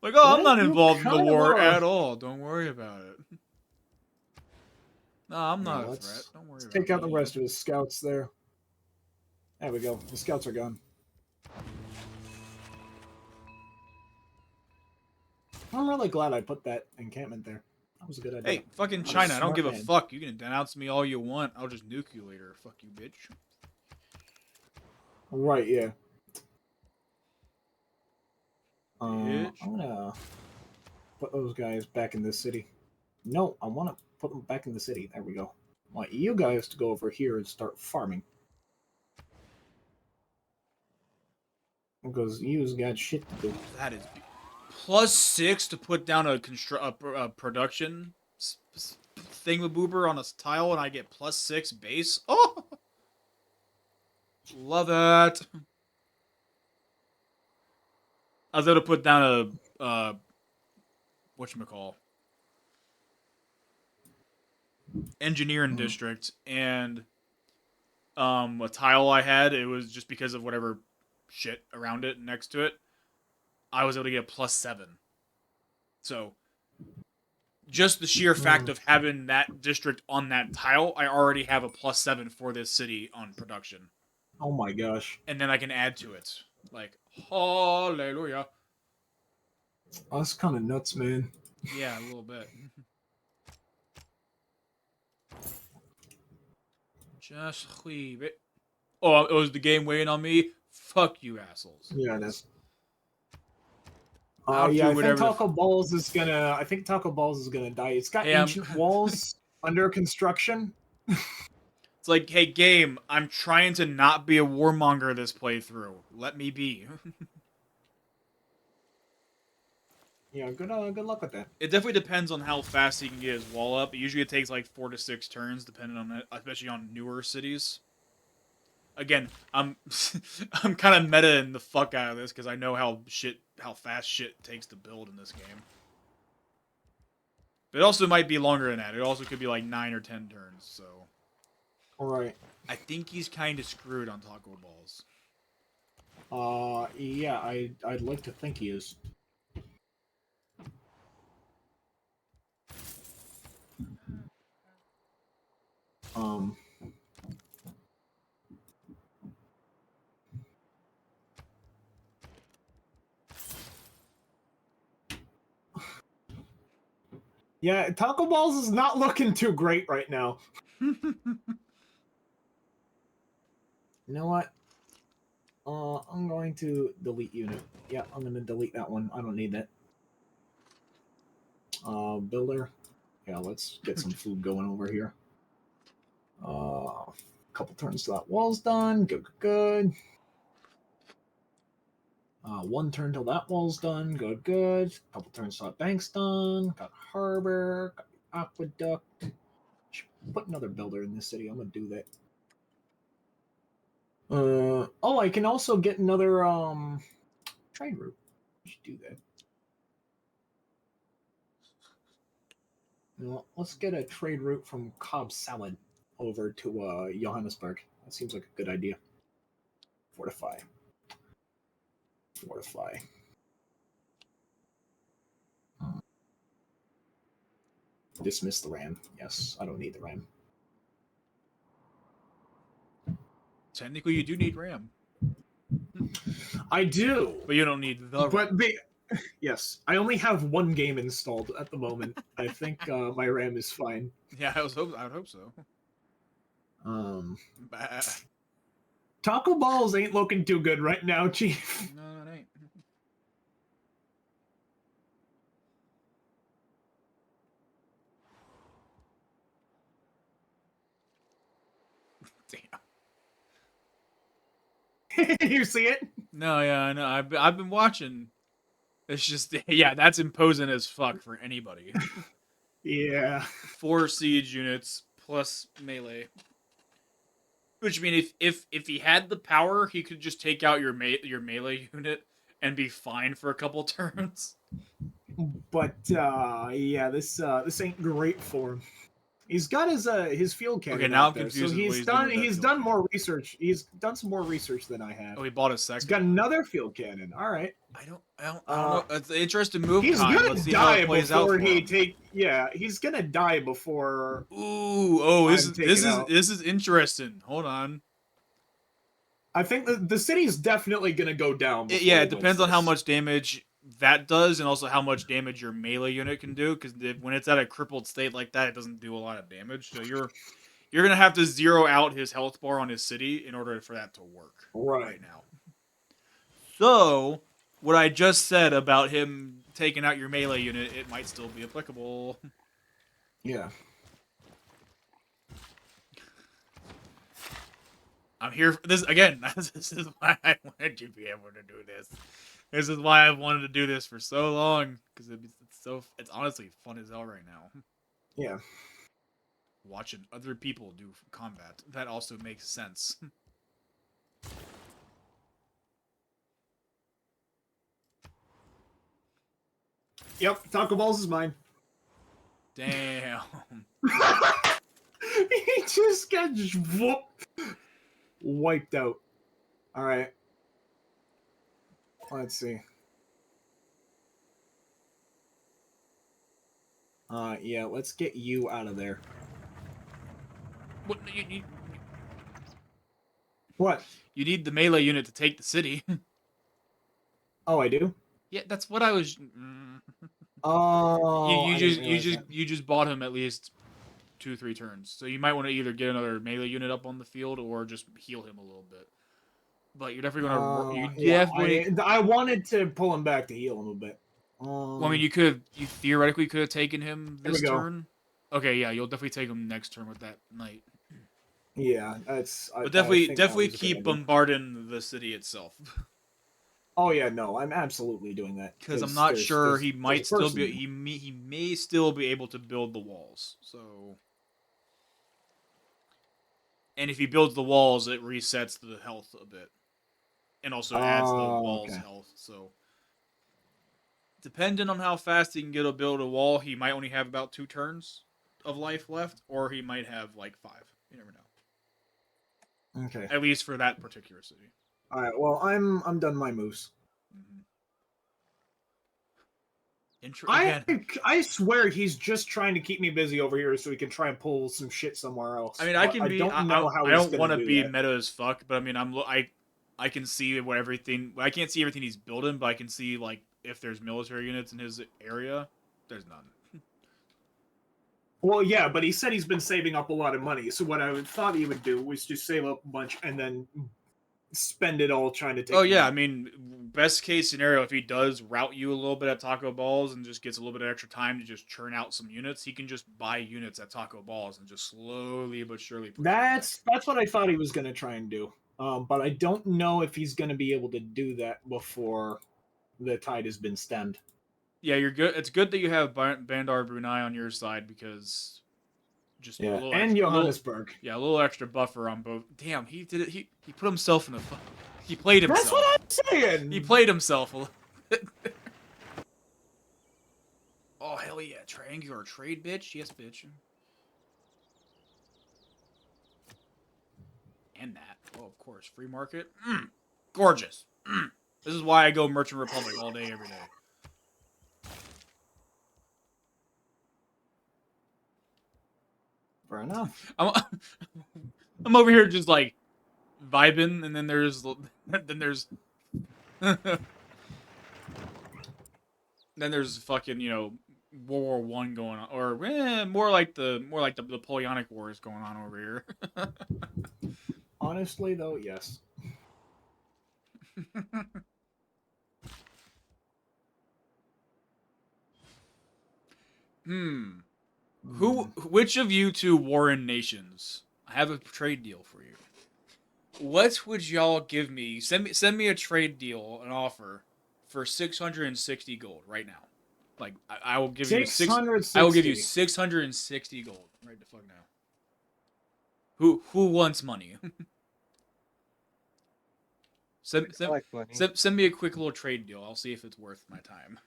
Like, oh, I'm not involved in the war at all. Don't worry about it. No, I'm not a threat. Don't worry about it. Take out the rest of his scouts there. There we go. The scouts are gone. I'm really glad I put that encampment there. That was a good idea. Hey, fucking China, I don't give a fuck. You can denounce me all you want. I'll just nuke you later. Fuck you, bitch. Right, yeah. Bitch. I'm gonna put those guys back in this city. No, I want to put them back in the city. There we go. I want you guys to go over here and start farming. Because you's got shit to do. That is +6 to put down a production thingamaboober on a tile, and I get +6 base. Oh, love that. I was able to put down a whatchamacall engineering district, and a tile I had. It was just because of whatever shit around it next to it. I was able to get +7. So just the sheer fact of having that district on that tile, I already have a +7 for this city on production. Oh my gosh. And then I can add to it. Like, hallelujah. Oh, that's kind of nuts, man. Yeah, a little bit. Just leave it. Oh, it was the game weighing on me? Fuck you, assholes. Yeah, it is. I'll Yeah, do I think whatever. Taco Balls is gonna. I think Taco Balls is gonna die. It's got Hey, ancient walls under construction. It's like, hey, game, I'm trying to not be a warmonger this playthrough. Let me be. Yeah, good luck with that. It definitely depends on how fast he can get his wall up. Usually it takes like 4 to 6 turns, depending on it, especially on newer cities. Again, I'm I'm kind of meta-ing the fuck out of this because I know how fast shit takes to build in this game. But it also might be longer than that. It also could be like 9 or 10 turns. So All right. I think he's kind of screwed on Taco Balls. Yeah, I'd like to think he is. Um. Yeah, Taco Balls is not looking too great right now. You know what? I'm going to delete unit. Yeah, I'm going to delete that one. I don't need that. Builder. Yeah, let's get some food going over here. Couple turns to that wall's done. Good. One turn till that wall's done. Good. Couple turns till that bank's done. Got harbor. Got aqueduct. Should put another builder in this city. I'm gonna do that. Oh, I can also get another train route. I should do that. Well, let's get a trade route from Cobb Salad over to Johannesburg. That seems like a good idea. Fortify. Dismiss the RAM. Yes, I don't need the RAM. Technically, you do need RAM. I do, But you don't need the RAM. but yes, I only have one game installed at the moment. I think my RAM is fine. Yeah, I would hope so. Bah. Taco Balls ain't looking too good right now, Chief. No, it ain't. Damn. You see it? No, yeah, I know. I've been watching. It's just, yeah, that's imposing as fuck for anybody. Yeah. 4 siege units plus melee. Which means if he had the power, he could just take out your melee unit and be fine for a couple turns. But yeah, this ain't great for him. He's got his field cannon Okay, now out I'm there, confused so as to what he's doing done with that he's field done cannon. more research. He's done some more research than I have. Oh, he bought a He's second. got another field cannon. All right. I don't know. It's an interesting move. He's Time. gonna Let's see how it die plays out before for he him. take. Yeah, he's gonna die before. Ooh, oh, this I'm is this taken is out. this is interesting. Hold on. I think the city's definitely gonna go down. Yeah, it depends on how this. much damage that does, and also how much damage your melee unit can do. Because when it's at a crippled state like that, it doesn't do a lot of damage. So you're gonna have to zero out his health bar on his city in order for that to work right now. So what I just said about him taking out your melee unit, it might still be applicable. Yeah. I'm here for this again. This is why I wanted you to be able to do this. This is why I've wanted to do this for so long, because it's honestly fun as hell right now. Yeah. Watching other people do combat, that also makes sense. Yep. Taco Balls is mine. Damn. He just got wiped out. All right. Let's see. Yeah, let's get you out of there. What, What? you need the melee unit to take the city. Oh, I do. Yeah, that's what I was. Oh, I didn't realize that. You just bought him at least 2-3 turns, so you might want to either get another melee unit up on the field or just heal him a little bit. But you're definitely gonna. Yeah, definitely. I wanted to pull him back to heal him a bit. Well, I mean, you theoretically could have taken him Here we this go. turn. Okay, yeah, you'll definitely take him next turn with that knight. Yeah, that's. But I think that definitely was a good keep idea. bombarding the city itself. Oh yeah, no, I'm absolutely doing that Because I'm because not sure he there's might a still person be there. he may still be able to build the walls. So, and if he builds the walls, it resets the health a bit, and also adds the walls Okay. health. So, depending on how fast he can get to build a wall, he might only have about 2 turns of life left, or he might have like 5. You never know. Okay. At least for that particular city. All right. Well, I'm done my moves. Mm-hmm. I Again, I swear he's just trying to keep me busy over here so he can try and pull some shit somewhere I else. mean, I But can I be. don't know how I he's don't gonna want to do be that. meta as fuck, but I mean, I can see what everything. I can't see everything he's building, but I can see like if there's military units in his area. There's none. Well, yeah, but he said he's been saving up a lot of money. So what thought he would do was just save up a bunch and then spend it all trying to Oh take me yeah, I out. mean, best case scenario, if he does route you a little bit at Taco Balls and just gets a little bit of extra time to just churn out some units, he can just buy units at Taco Balls and just slowly but surely push you back. That's what I thought he was gonna try and do. But I don't know if he's gonna be able to do that before the tide has been stemmed. Yeah, you're good. It's good that you have Bandar Brunei on your side because just a Yeah, little and extra, Johannesburg. yeah, a little extra buffer on both. Damn, he did it. He put himself in a. He played That's himself. what I'm saying. He played himself a little bit. Oh hell yeah, triangular trade, bitch. Yes, bitch. And that. Oh, of course, free market. Gorgeous. This is why I go Merchant Republic all day, every day. Fair enough. I'm, I'm over here just like vibing, and then then there's fucking World War One going on, or more like the Napoleonic Wars going on over here. Honestly, though, yes. Hmm. Hmm. Which of you two Warren nations? I have a trade deal for you. What would y'all give me? Send me a trade deal, an offer for 660 gold right now. Like I will give you six. I will give you 660. 660 gold right the fuck now. Who wants money? I like money. Send me a quick little trade deal. I'll see if it's worth my time.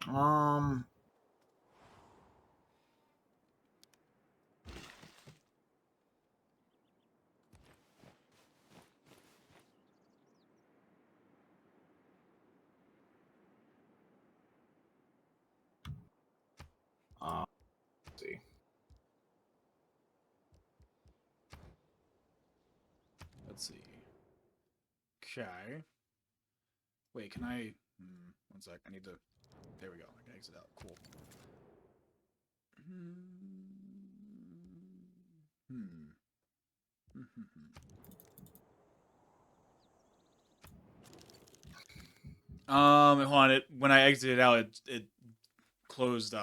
Um. Let's see. Let's see. Okay. Wait, can I? One sec. I need to. There we go. I can exit out. Cool. Hmm. Hold on. When I exited out, it closed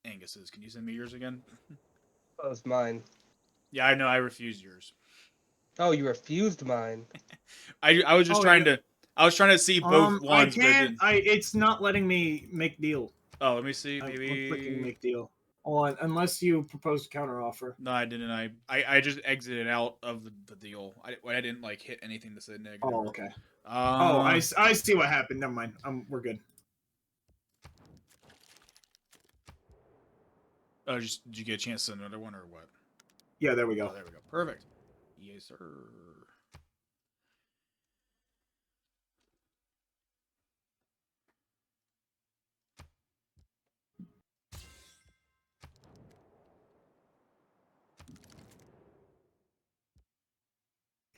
Angus's. Can you send me yours again? That was mine. Yeah, I know. I refused yours. Oh, you refused mine. I was just Oh trying yeah. to. I was trying to see both I ones, but it can't. didn't. It's not letting me make deal. Oh, let me see. I'm clicking Maybe. make deal. On unless you propose a counter offer. No, I didn't. I just exited out of the deal. I didn't like hit anything to say negative. Oh, okay. Oh, Uh, I see what happened. Never mind. We're good. oh, just did you get a chance to another one or what? Yeah, there we Oh, go. there we go. Perfect. Yes, sir.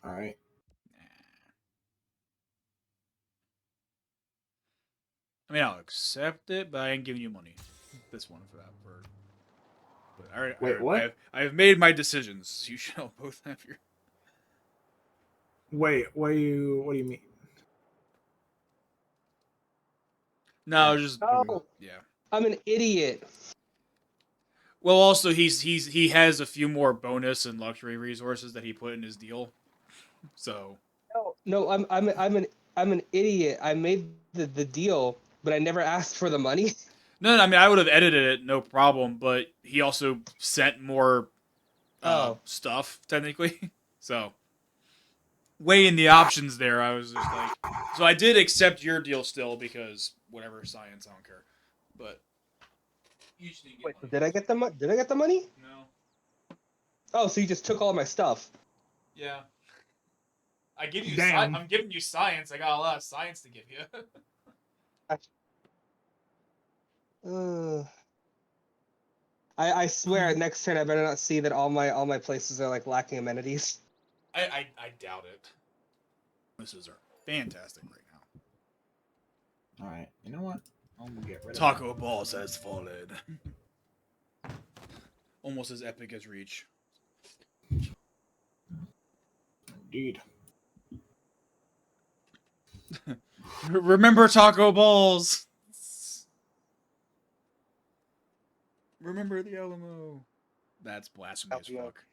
All right. I mean, I'll accept it, but I ain't giving you money. This one for that. But Wait, what? I have made my decisions. You shall both have your. Wait, what do you mean? No, just Oh, yeah. I'm an idiot. Well, also he has a few more bonus and luxury resources that he put in his deal. So No, I'm an idiot. I made the deal, but I never asked for the money. no, I mean I would have edited it, no problem. But he also sent more Oh, stuff technically. So weighing the options there, I was just like, so I did accept your deal still because whatever science, I don't care. But you just didn't get wait, money. did I get the money? Did I get the money? No. Oh, so you just took all my stuff. Yeah. I give you Damn. I'm giving you science. I got a lot of science to give you. Uh, I swear, next turn I better not see that all my places are like lacking amenities. I doubt it. Bonuses are fantastic right now. All right. You know what? I'm gonna get rid of Taco Balls has fallen. Almost as epic as Reach. that. Indeed. Remember Taco Balls. Remember the Alamo. That's blasphemy as fuck.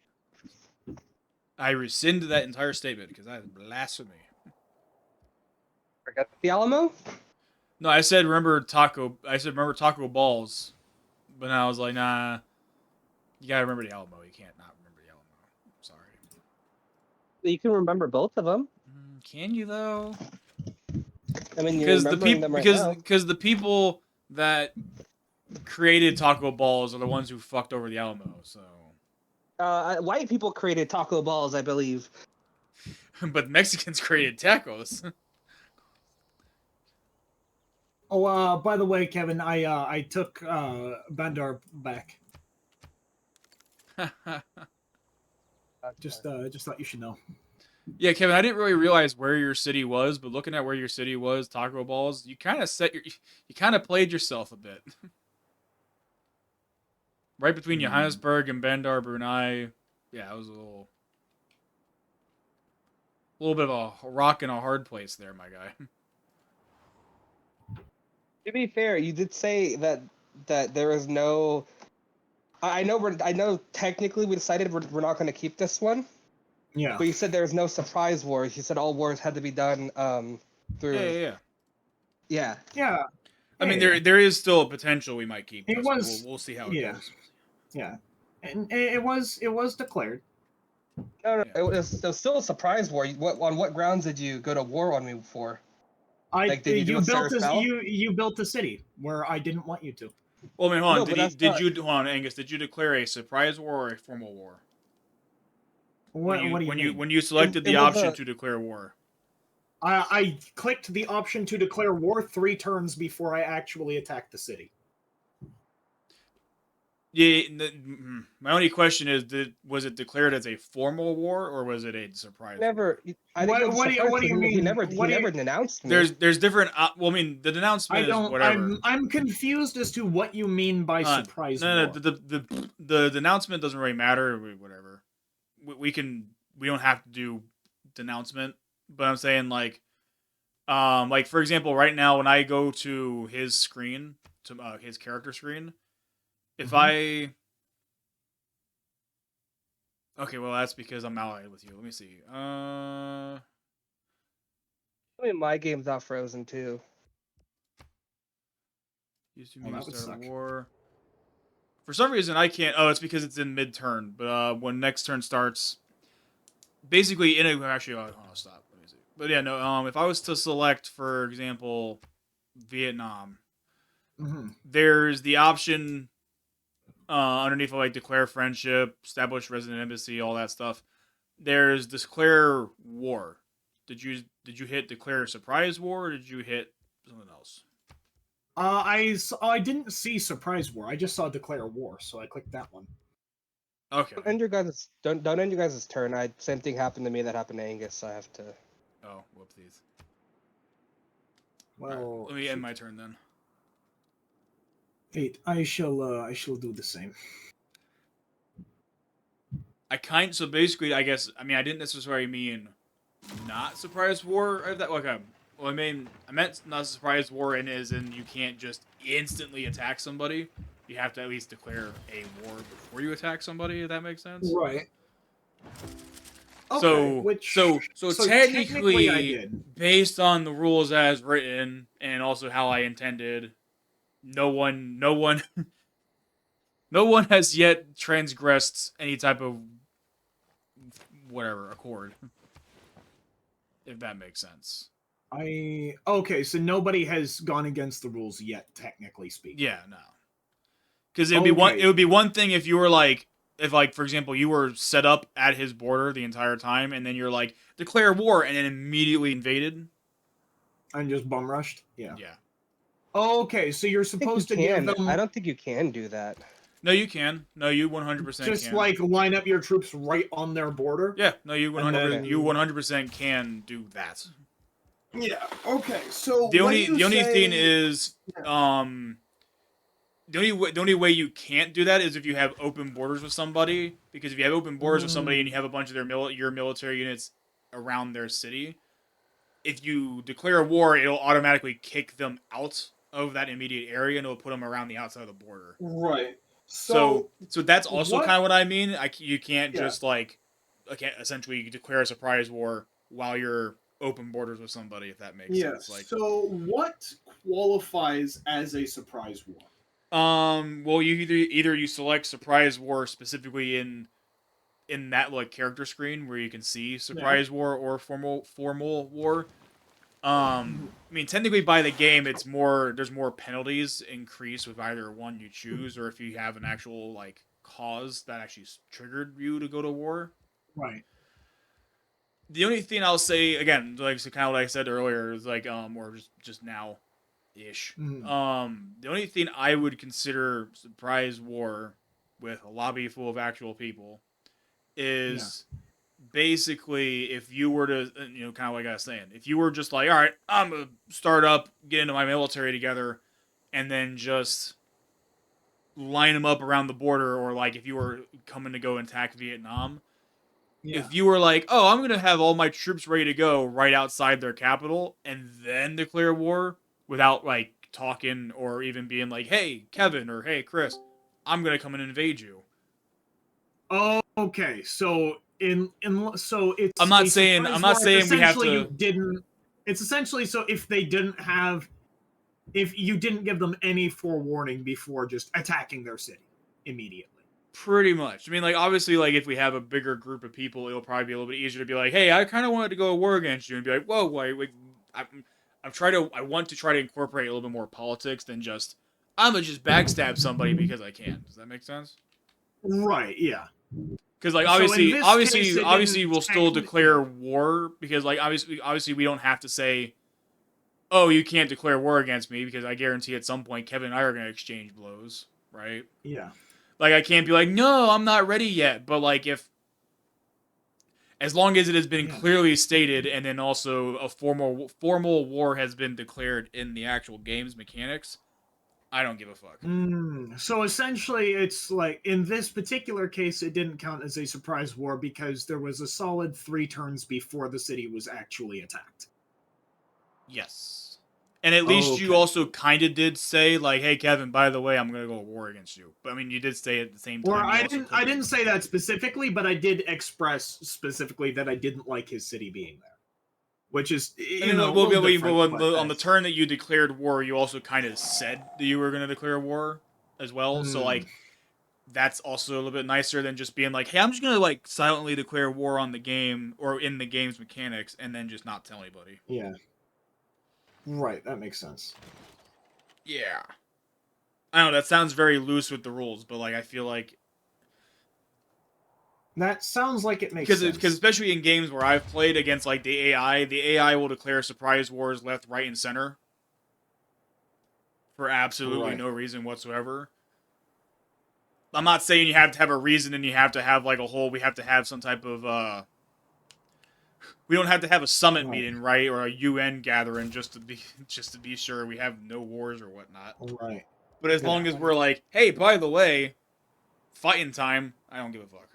I rescind that entire statement because that is blasphemy. Forget the Alamo. No, I said remember Taco. I said remember Taco Balls, but now I was like, nah. You gotta remember the Alamo. You can't not remember the Alamo. I'm sorry. You can remember both of them. Can you though? I mean, you're Because the remembering people them right now. because the people that created Taco Balls are the ones who fucked over the Alamo. So, White people created taco balls, I believe. but Mexicans created tacos. Oh, by the way, Kevin, I took Bandar back. Just thought you should know. Yeah, Kevin, I didn't really realize where your city was, but looking at where your city was, Taco Balls, you kind of you kind of played yourself a bit. Right between Johannesburg and Bandar Brunei, yeah, it was a little bit of a rock and a hard place there, my guy. To be fair, you did say that there is no. I know technically we decided we're not going to keep this one, Yeah. but you said there was no surprise wars. You said all wars had to be done through. Yeah. Yeah. Yeah. I mean, Hey, there is still a potential we might keep it this, but was. we'll see how it Yeah. goes. Yeah. And it was declared. No, Yeah. it was still a surprise war. On what grounds did you go to war on me for? Like, did you do You a built Sarah this spell? you built a city where I didn't want you to. Well, I mean, hold on. No, but that's Did not. you hold on, Angus? Did you declare a surprise war or a formal war? What do you mean? When you selected It the was option a. to declare war? I clicked the option to declare war 3 turns before I actually attacked the city. Yeah. My only question is, was it declared as a formal war or was it a surprise war? Never. I think it was a surprise What do because you he mean? never he What do you never denounced me. There's different. Well, I mean, the I denouncement is don't whatever. I'm confused as to what you mean by surprise No, war. the denouncement doesn't really matter. Whatever. We don't have to do denouncement, but I'm saying like for example, right now when I go to his screen, to his character screen, if I okay, well that's because I'm allied with you. Let me see. I mean, my game's not frozen too. Used to Well, me that would start a suck. war. For some reason I can't. Oh, it's because it's in mid turn. But when next turn starts, basically in a actually, I'll stop. Let me see. But yeah, no. If I was to select, for example, Vietnam, Mm-hmm. there's the option underneath of like declare friendship, establish resident embassy, all that stuff. There's declare war. Did you hit declare surprise war or did you hit something else? I didn't see surprise war. I just saw declare war, so I clicked that one. Okay. Don't end your guys' turn. Same thing happened to me that happened to Angus. So I have to. Oh, whoopsies. Well, All right, let me end my turn then. 8. I shall do the same. So basically I guess I mean I didn't necessarily mean not surprise war or that like Well, I mean, I meant not surprise war in as in you can't just instantly attack somebody. You have to at least declare a war before you attack somebody. If that makes sense. Right. Okay. So, Which so technically I technically, did. based on the rules as written and also how I intended, no one, no one has yet transgressed any type of whatever accord. If that makes sense. Okay, so nobody has gone against the rules yet, technically speaking. Yeah, no. Because Okay. it would be one thing if you were like, if like for example you were set up at his border the entire time and then you're like declare war and then immediately invaded. And just bum rushed. Yeah. Yeah. Okay, so you're I think you supposed to give can. I them don't think you can do that. No, you can. No, you 100% just can. like line up your troops right on their border. Yeah. No, you And 100 then- you 100% can do that. Yeah. Okay. So The when only you the only say, thing is the only way you can't do that is if you have open borders with somebody. Because if you have open borders with somebody and you have a bunch of your military units around their city, if you declare war, it'll automatically kick them out of that immediate area and it'll put them around the outside of the border. right. So that's also what- kind of what I mean. You can't Yeah. just like, okay, essentially declare a surprise war while you're open borders with somebody, if that makes sense. Like, so what qualifies as a surprise war? well, you either you select surprise war specifically in that like character screen where you can see surprise war or formal war. I mean, technically by the game, there's more penalties increase with either one you choose or if you have an actual like cause that actually triggered you to go to war. Right. The only thing I'll say again, like so kind of what I said earlier, is like or just now ish. The only thing I would consider surprise war with a lobby full of actual people is basically if you were to kind of like I was saying, if you were just like, all right, I'm gonna start up, get into my military together, and then just line them up around the border, or like if you were coming to go attack Vietnam, if you were like, oh, I'm gonna have all my troops ready to go right outside their capital and then declare war without like talking or even being like, hey Kevin or hey Chris, I'm gonna come and invade you. Okay, so so it's I'm not a saying surprise I'm not war if saying we have essentially to. you didn't. It's essentially so if you didn't give them any forewarning before just attacking their city immediately. Pretty much. I mean, like obviously, like if we have a bigger group of people, it'll probably be a little bit easier to be like, hey, I kind of wanted to go to war against you, and be like, whoa, wait, I want to try to incorporate a little bit more politics than just I'm gonna just backstab somebody because I can. Does that make sense? Right. Yeah. Because like So in this case, it obviously didn't we'll still technically- declare war because like obviously we don't have to say, oh, you can't declare war against me because I guarantee at some point Kevin and I are gonna exchange blows, right? Yeah. Like I can't be like, no, I'm not ready yet. But like if, as long as it has been clearly stated, and then also a formal war has been declared in the actual game's mechanics, I don't give a fuck. So essentially, it's like in this particular case, it didn't count as a surprise war because there was a solid 3 turns before the city was actually attacked. Yes. And at least you Okay. also kind of did say like, "Hey, Kevin, by the way, I'm gonna go to war against you." But I mean, you did say at the same time. Or you I also didn't. put I it- didn't say that specifically, but I did express specifically that I didn't like his city being there, which is I mean, a well, little well, different, but on the that's- turn that you declared war, you also kind of said that you were gonna declare war as well. So like, that's also a little bit nicer than just being like, "Hey, I'm just gonna like silently declare war on the game or in the game's mechanics and then just not tell anybody." Yeah. Right. That makes sense. Yeah. I don't know. That sounds very loose with the rules, but like I feel like That sounds like it makes because sense. especially in games where I've played against like the AI will declare surprise wars left, right, and center for absolutely Right. no reason whatsoever. I'm not saying you have to have a reason and you have to have like a whole. We have to have some type of. We don't have to have a summit meeting, right, or a UN gathering just to be sure we have no wars or whatnot. Right. But as long as we're like, hey, by the way, fighting time, I don't give a fuck.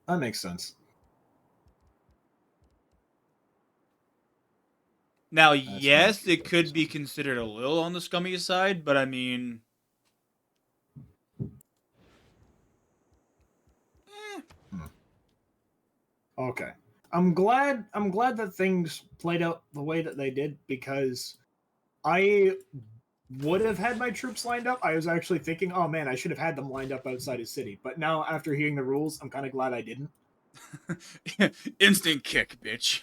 That makes sense. Now, That's yes, fine. it could be considered a little on the scummy side, but I mean, Hmm. Okay. I'm glad that things played out the way that they did, because I would have had my troops lined up. I was actually thinking, oh man, I should have had them lined up outside his city. But now, after hearing the rules, I'm kind of glad I didn't. instant kick, bitch.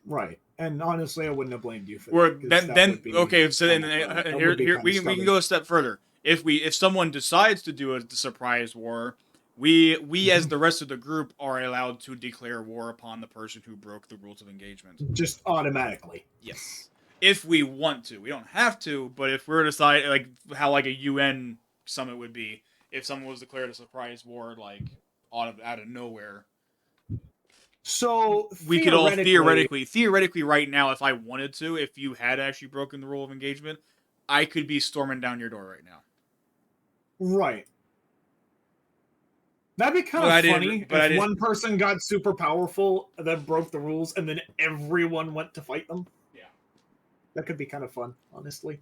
Right. And honestly, I wouldn't have blamed you for Or that, because that would be okay, so then that here would be here kind of we can scummy. go a step further. If someone decides to do a surprise war, we as the rest of the group are allowed to declare war upon the person who broke the rules of engagement. Just automatically. Yes, if we want to, we don't have to. But if we're decide like how like a UN summit would be, if someone was declared a surprise war like out of nowhere, So we could all theoretically, theoretically right now, if I wanted to, if you had actually broken the rule of engagement, I could be storming down your door right now. right. That'd be kind But of I didn't. funny But I if didn't. one person got super powerful, then broke the rules, and then everyone went to fight them. Yeah. That could be kind of fun, honestly.